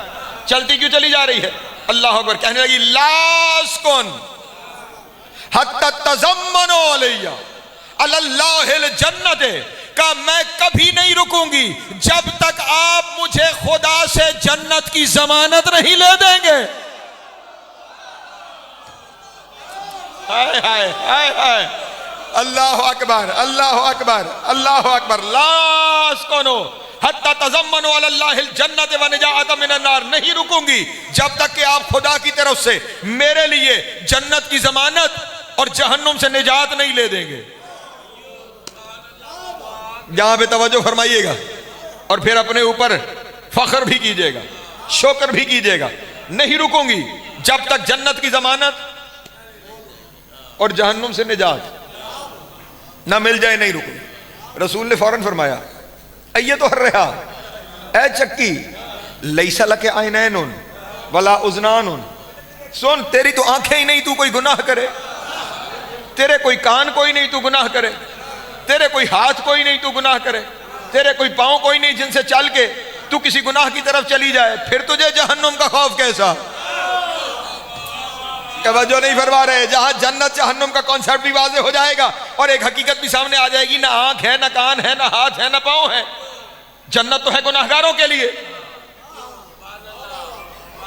चलती क्यों चली जा रही है? अल्लाह अकबर। कहने लगी लास्कुन हत्ता तज़म्मनु अलैया अल्लाहिल जन्नत, का मैं कभी नहीं रुकूंगी जब तक आप मुझे खुदा से जन्नत की जमानत नहीं ले देंगे। हाय हाय हाय हाय, अल्लाह अकबर, अल्लाह अकबर, अल्लाह अकबर। लास्कुन हत्ता तज़म्मनु अलल्लाहिल जन्नत व निजाअत मिनन नार, नहीं रुकूंगी जब तक कि आप खुदा की तरफ से मेरे लिए जन्नत की जमानत और जहन्नुम से निजात नहीं ले देंगे। यहां पे तवज्जो फरमाइएगा और फिर अपने ऊपर फख्र भी कीजिएगा, शुक्र भी कीजिएगा। नहीं रुकूंगी जब तक जन्नत की जमानत और जहन्नुम से निजात ना मिल जाए, नहीं रुकूंगी। रसूल ने फौरन फरमाया ये तो हर रहा ए चक्की, लैसा लके आइनैनुन वला उज़नानुन, सुन तेरी तो आंखें ही नहीं तू कोई गुनाह करे, तेरे कोई कान कोई नहीं तू गुनाह करे, तेरे कोई हाथ कोई नहीं तू गुनाह करे, तेरे कोई पांव कोई नहीं जिनसे चल के तू किसी गुनाह की तरफ चली जाए, फिर तुझे जहन्नुम का खौफ कैसा? तवज्जो नहीं फरमा रहे। जहां जन्नत जहन्नुम का कॉन्सेप्ट भी वाज़ेह हो जाएगा और एक हकीकत भी सामने आ जाएगी, ना आंख है, ना कान है, ना हाथ है, ना पांव है। जन्नत तो है गुनाहगारों के लिए।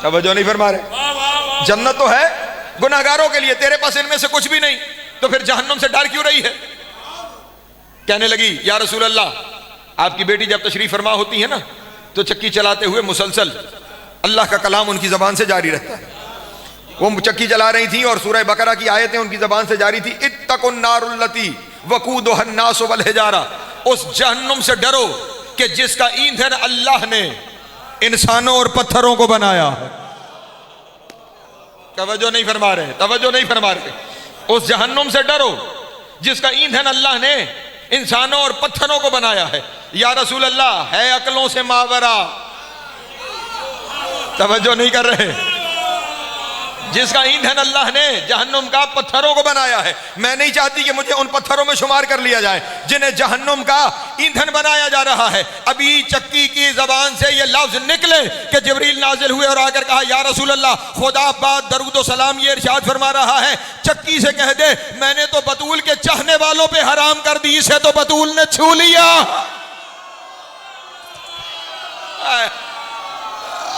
तवज्जो नहीं फरमा रहे। जन्नत तो है गुनाहगारों के लिए, तेरे पास इनमें से कुछ भी नहीं, तो फिर जहन्नुम से डर क्यों रही है? कहने लगी या रसूल अल्लाह, आपकी बेटी जब तशरीफ फरमा होती है ना तो चक्की चलाते हुए मुसलसल अल्लाह का कलाम उनकी जबान से जारी रहता है। वो चक्की चला रही थी और सूरह बकरा की आयतें उनकी जबान से जारी थी। इत्तकुन नारुल्लती वकूदुहन नास वल हिजारा, उस जहन्नुम से डरो कि जिसका ईंधन अल्लाह ने इंसानों और पत्थरों को बनाया है। तवज्जो नहीं फरमा रहे, तवज्जो नहीं फरमा रहे। उस जहन्नुम से डरो जिसका ईंधन अल्लाह ने इंसानों और पत्थरों को बनाया है। या रसूल अल्लाह, है अकलों से मावरा। तवज्जो नहीं कर रहे। जिसका ईंधन अल्लाह ने जहन्नुम का पत्थरों को बनाया है। मैं नहीं चाहती कि मुझे उन पत्थरों में शुमार कर लिया जाए जिन्हें जहन्नुम का ईंधन बनाया जा रहा है। अभी चक्की की जबान से ये लफ्ज निकले कि जिब्रील नाजिल हुए और आकर कहा या रसूल अल्लाह, खुदा बात दरूद सलाम ये इरशाद फरमा रहा है, चक्की से कह दे मैंने तो बतूल के चाहने वालों पे हराम कर दी, इसे तो बतूल ने छू लिया।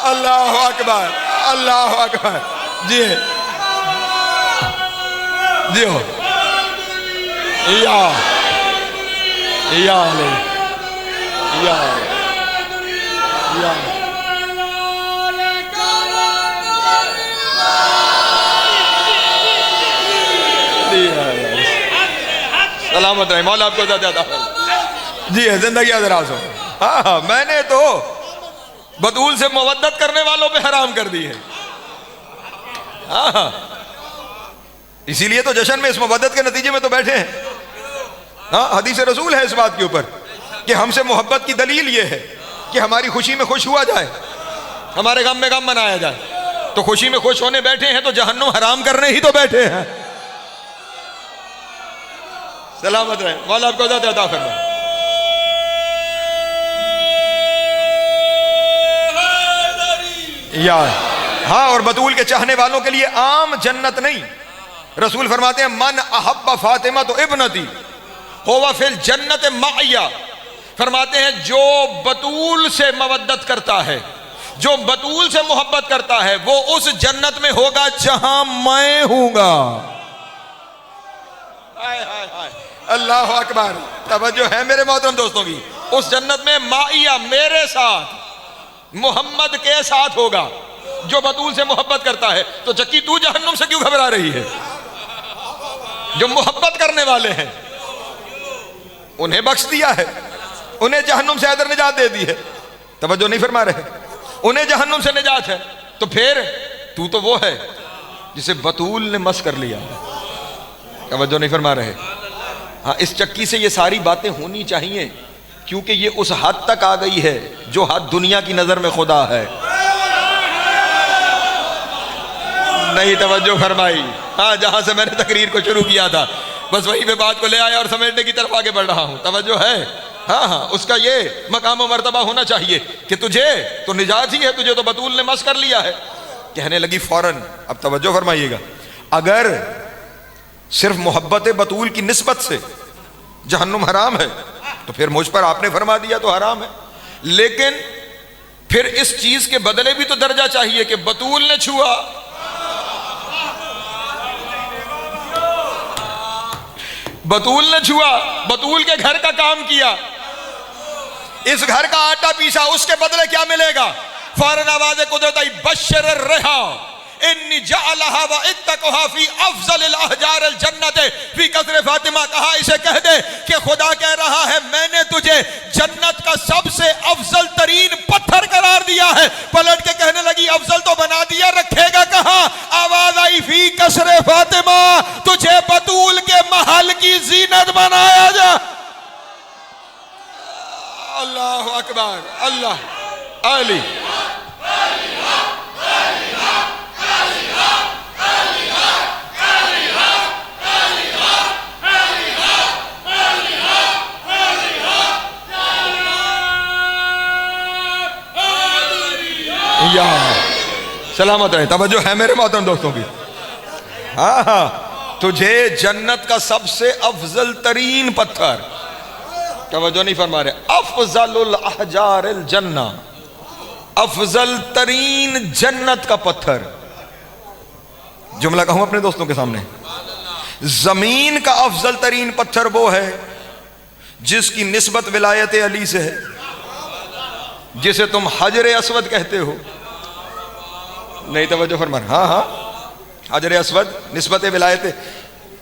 अल्लाह अकबर, अल्लाह अकबर। जी जी हो या या ले या या सलामत रहे, मौला आपको ज्यादा जी है, जिंदगी दराज हो। हाँ, मैंने तो बतूल से मवद्दत करने वालों पे हराम कर दी है। हाँ, इसीलिए तो जश्न में इस मोहब्बत के नतीजे में तो बैठे हैं। हाँ, हदीस रसूल है इस बात के ऊपर कि हमसे मोहब्बत की दलील ये है कि हमारी खुशी में खुश हुआ जाए, हमारे गम में गम मनाया जाए। तो खुशी में खुश होने बैठे हैं तो जहन्नुम हराम करने ही तो बैठे हैं। सलामत रहे, मौला आपको अता फरमाए। या हाँ, और बतूल के चाहने वालों के लिए आम जन्नत नहीं। रसूल फरमाते हैं मन अहब्बा फातिमा तो इब्नती होवा फिल जन्नत माइया। फरमाते हैं जो बतूल से मवद्दत करता है, जो बतूल से मोहब्बत करता है, वो उस जन्नत में होगा जहां मैं हूंगा। हाय हाय हाय, अल्लाह अकबर। तवज्जो है मेरे मोहतरम दोस्तों की, उस जन्नत में माइया मेरे साथ, मोहम्मद के साथ होगा जो बतूल से मोहब्बत करता है। तो चक्की तू जहन्नुम से क्यों घबरा रही है? जो मोहब्बत करने वाले हैं उन्हें बख्श दिया है, उन्हें जहन्नुम से अदर निजात दे दी है। तवज्जो नहीं फरमा रहे, उन्हें जहन्नुम से निजात है। तो फिर तू तो वो है जिसे बतूल ने मस कर लिया। तवज्जो नहीं फरमा रहे। हाँ, इस चक्की से ये सारी बातें होनी चाहिए, क्योंकि ये उस हद तक आ गई है जो हद दुनिया की नजर में खुदा है। नहीं तवज्जो फरमाई। हाँ, जहां से मैंने तकरीर को शुरू किया था बस वहीं पे बात को ले आया और समेटने की तरफ आगे बढ़ रहा हूं। तवज्जो है। हाँ हाँ, उसका ये मकाम और मर्तबा होना चाहिए कि तुझे तो निजात ही है, तुझे तो बतूल ने मस कर लिया है। कहने लगी फौरन, अब तवज्जो फरमाइएगा, अगर सिर्फ मोहब्बत बतूल की निस्बत से जहन्नुम हराम है तो फिर मुझ पर आपने फरमा दिया तो हराम है। लेकिन फिर इस चीज के बदले भी तो दर्जा चाहिए कि बतूल ने छुआ, बतूल ने छुआ, बतूल के घर का काम किया, इस घर का आटा पीसा, उसके बदले क्या मिलेगा? फौरन आवाज़ कुदरत आई, बशर रहा इन्नी जअलहा व इत्तक़हा फी अफ़ज़लिल अहजारिल जन्नत फी कसर फातिमा। कहा इसे कह दे कि खुदा कह रहा है मैंने तुझे जन्नत का सबसे अफजल तरीन पत्थर करार दिया है। पलट के कहने लगी अफजल तो बना दिया, रखेगा कहां? आवाज आई फी कसर फातिमा, तुझे बतूल के महल की जीनत बनाया जा। अल्लाह अकबर, अल्लाह अली। या सलामत रहे। तवज्जो है मेरे मोहतरम दोस्तों की। हाँ हाँ, तुझे जन्नत का सबसे अफजल तरीन पत्थर, तवज्जो नहीं फरमा रहे, अफजलुल अहजारिल जन्ना, अफजल तरीन जन्नत का पत्थर। जुमला कहूं अपने दोस्तों के सामने, जमीन का अफजल तरीन पत्थर वो है जिसकी निस्बत विलायत अली से है, जिसे तुम हजर असवद कहते हो। नहीं तवज्जो फरमा। हाँ हाँ, हजर असवद निस्बत विलायत,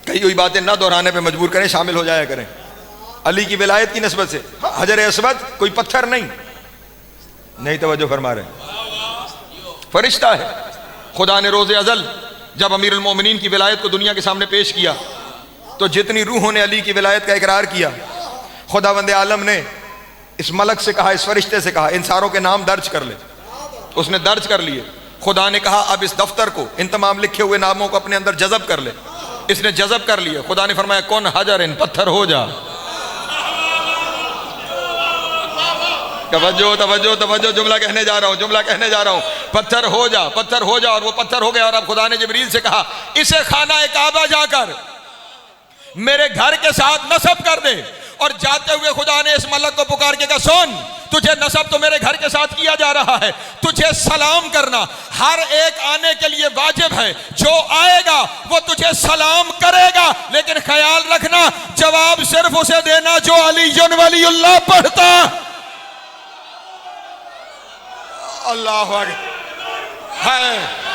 कही हुई बातें ना दोहराने पे मजबूर करें, शामिल हो जाया करें। अली की विलायत की निस्बत से हजर असवद कोई पत्थर नहीं। नहीं तवज्जो फरमा रहे, फरिश्ता है। खुदा ने रोज़े अज़ल जब अमीरुल मोमिनीन की विलायत को दुनिया के सामने पेश किया तो जितनी रूहों ने अली की विलायत का इकरार किया, खुदावंद आलम ने इस मलक से कहा, इस फरिश्ते से कहा, इन सारों के नाम दर्ज कर ले। उसने दर्ज कर लिए। खुदा ने कहा अब इस दफ्तर को, इन तमाम लिखे हुए नामों को अपने अंदर जज़ब कर ले। इसने जज़ब कर लिए। खुदा ने फरमाया कौन हजर इन, पत्थर हो जा। तवज्जो तवज्जो तवज्जो, जुमला कहने जा रहा हूं, जुमला कहने जा रहा हूं, पत्थर हो जा, पत्थर हो जा। और वो पत्थर हो गया। और अब खुदा ने जिब्रील से कहा इसे खाना काबा जाकर मेरे घर के साथ नस्ब कर दे। और जाते हुए खुदा ने इस मलक को पुकार के कहा सुन, तुझे नस्ब तो मेरे घर के साथ किया जा रहा है, तुझे सलाम करना हर एक आने के लिए वाजिब है। जो आएगा वो तुझे सलाम करेगा, लेकिन ख्याल रखना जवाब सिर्फ उसे देना जो अलीयुन वलीउल्लाह पढ़ता। अल्लाह है।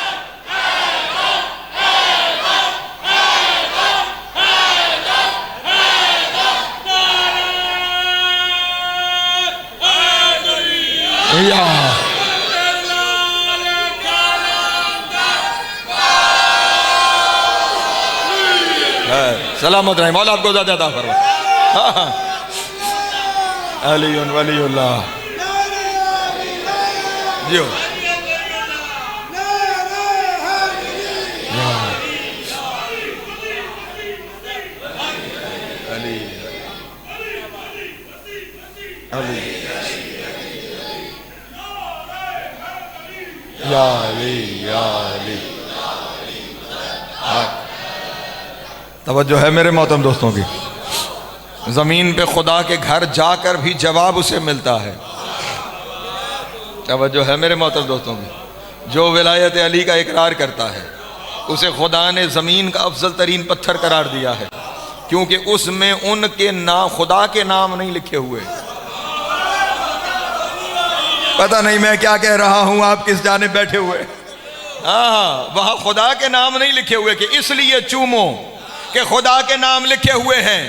सलामत रहे, मौला आपको ज़्यादा अता फरमाए। हाँ हाँ, अलीयुन वलीउल्लाह जियो। अली अली या अली या अली। तवज्जो है मेरे मोहतरम दोस्तों की, जमीन पे खुदा के घर जाकर भी जवाब उसे मिलता है। तवज्जो है मेरे मोहतरम दोस्तों की, जो विलायत अली का इकरार करता है उसे खुदा ने ज़मीन का अफजल तरीन पत्थर करार दिया है, क्योंकि उसमें उनके नाम, खुदा के नाम नहीं लिखे हुए। पता नहीं मैं क्या कह रहा हूं, आप किस जाने बैठे हुए। हाँ, वहां खुदा के नाम नहीं लिखे हुए कि इसलिए चूमो कि खुदा के नाम लिखे हुए हैं,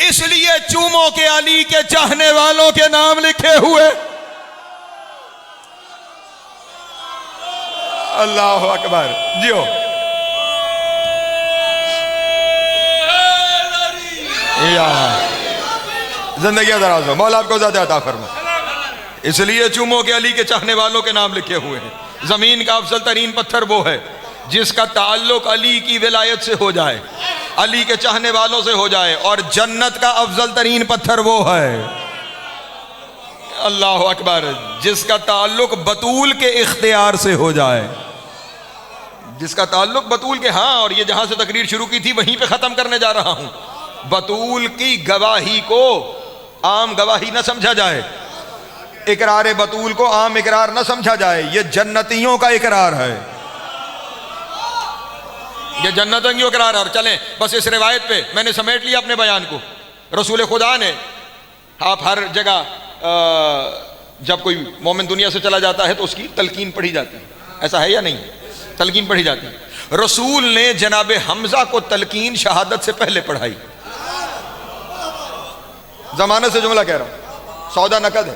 इसलिए चूमो के अली के चाहने वालों के नाम लिखे हुए। अल्लाह अकबर। जियो जिंदगी दराज हो, मौला आपको ज़्यादा अता फरमा। इसलिए चूमो के अली के चाहने वालों के नाम लिखे हुए हैं। जमीन का अफजल तरीन पत्थर वो है जिसका ताल्लुक अली की विलायत से हो जाए, अली के चाहने वालों से हो जाए, और जन्नत का अफजल तरीन पत्थर वो है, अल्लाह अकबर, जिसका ताल्लुक बतूल के इख्तियार से हो जाए, जिसका ताल्लुक बतूल के। हाँ, और ये जहां से तकरीर शुरू की थी वहीं पे खत्म करने जा रहा हूं। बतूल की गवाही को आम गवाही न समझा जाए, इकरार बतूल को आम इकरार न समझा जाए। ये जन्नतियों का इकरार है, ये जन्नतियों का इकरार है। और चलें बस इस रिवायत पे मैंने समेट लिया अपने बयान को। रसूल खुदा ने, आप हर जगह जब कोई मोमिन दुनिया से चला जाता है तो उसकी तलकीन पढ़ी जाती है, ऐसा है या नहीं? तलकीन पढ़ी जाती है। रसूल ने जनाब हमजा को तलकीन शहादत से पहले पढ़ाई। जमाने से जुमला कह रहा हूं, सौदा नकद है।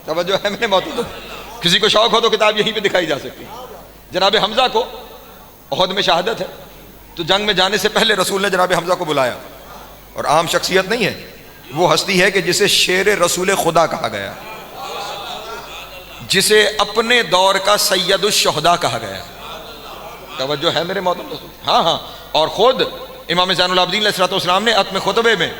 तवज्जो है मेरे मौजूद, किसी को शौक हो तो किताब यहीं पे दिखाई जा सकती है। जनाब हमजा को उहद में शहादत है, तो जंग में जाने से पहले रसूल ने जनाब हमजा को बुलाया। और आम शख्सियत नहीं है, वो हस्ती है कि जिसे शेर रसूल खुदा कहा गया, जिसे अपने दौर का सैयदुश शुहदा कहा गया। तवज्जो है मेरे मौजूद दोस्तों। हाँ हाँ, और खुद इमाम ज़ैनुल आबिदीन अलैहिस्सलाम ने अपने खुतबे में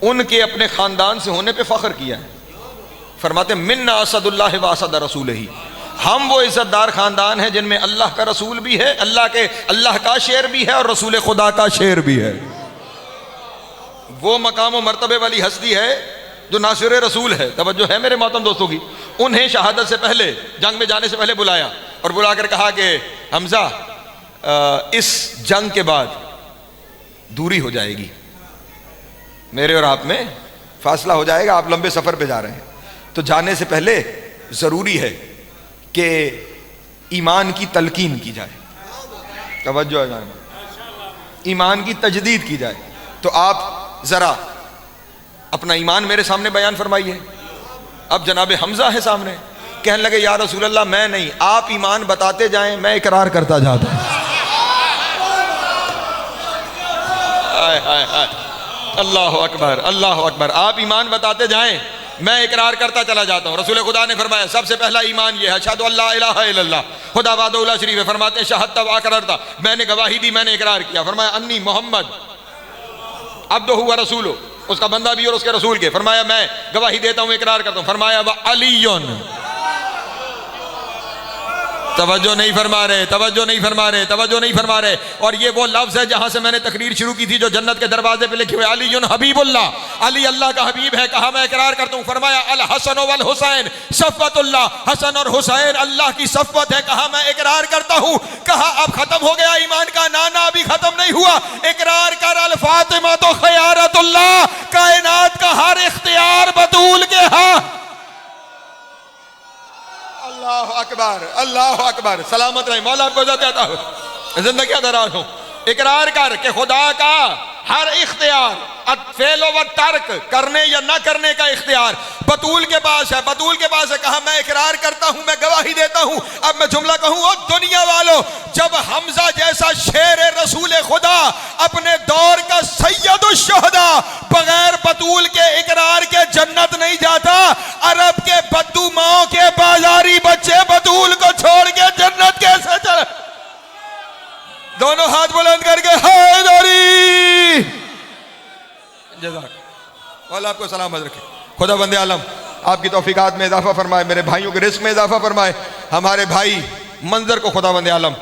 उनके अपने खानदान से होने पे फख्र किया है। फरमाते मिन्ना असदुल्लाह व असद रसूल ही, हम वो इज्जतदार खानदान है जिनमें अल्लाह का रसूल भी है, अल्लाह का शेर भी है और रसूल खुदा का शेर भी है। वो मकाम व मर्तबे वाली हस्ती है जो नासिर रसूल है। तवज्जो है मेरे मोहतरम दोस्तों की। उन्हें शहादत से पहले, जंग में जाने से पहले बुलाया और बुलाकर कहा कि हमजा, इस जंग के बाद दूरी हो जाएगी, मेरे और आप में फासला हो जाएगा, आप लंबे सफर पे जा रहे हैं, तो जाने से पहले जरूरी है कि ईमान की तलकीन की जाए। तवज्जो है, ईमान की तजदीद की जाए। तो आप जरा अपना ईमान मेरे सामने बयान फरमाइए। अब जनाब हमजा है सामने, कहने लगे या रसूल अल्लाह, मैं नहीं, आप ईमान बताते जाएं, मैं इकरार करता जाता हूं। अल्लाह अकबर, अल्लाह अकबर। आप ईमान बताते जाएं, मैं इकरार करता चला जाता हूं। रसूल खुदा ने फरमाया सबसे पहला ईमान यह है, अशहदु अल्ला इलाहा इल्लल्लाह, खुदा वादउल्लाह शरीफ है। फरमाते हैं शहदत व अकररता, मैंने गवाही दी, मैंने इकरार किया। फरमाया अन्नी मोहम्मद अब्दुहु व रसूलुहु, उसका बंदा भी और उसके रसूल के। फरमाया मैं गवाही देता हूं, इकरार करता हूं। फरमाया व अलीयुन, तवज्जो नहीं फरमा रहे, तवज्जो नहीं फरमा रहे, तवज्जो नहीं फरमा रहे। और ये वो लफ्ज है जहां से मैंने तकरीर शुरू की थी, जो जन्नत के दरवाजे पे लिखे हुए अलीयुन हबीबुल्लाह, अली अल्लाह का हबीब है। कहा मैं इकरार करता हूं। फरमाया अल हसन वल हुसैन सफ़वतुल्लाह, हसन और हुसैन अल्लाह की सफ़वत है। कहा मैं इकरार करता हूं। कहा अब खत्म हो गया ईमान का नाना, अभी खत्म नहीं हुआ। इकरार कर अल फातिमा तो खयारतुल्लाह, कायनात का हर इख्तियार बतूल के हाथ। अल्लाह अकबर, अल्लाह अकबर। सलामत रहे, मौला आपको जाता हो, जिंदगी दराज हो। इकरार कर के खुदा का हर इख्तियार, फेल व तर्क, करने या ना करने का इख्तियार बतूल के पास है, बतूल के पास है। कहा मैं इकरार करता हूं, मैं गवाही देता हूं। अब मैं जुमला कहूं, ओ दुनिया वालों, जब हमजा जैसा शेर रसूल खुदा, अपने दौर का सैयदुश शुहदा, बगैर बतूल के इकरार के जन्नत नहीं जाता, अरब के बद्दू माओ के बाजारी बच्चे बतूल को छोड़ के जन्नत कैसे चले? दोनों हाथ बुलंद करके हैदरी। जज़ाक, मौला आपको सलामत रखे। खुदा बंदे आलम आपकी तौफीकात में इजाफा फरमाए, मेरे भाइयों के रिस्क में इजाफा फरमाए, हमारे भाई मंजर को खुदावंद आलम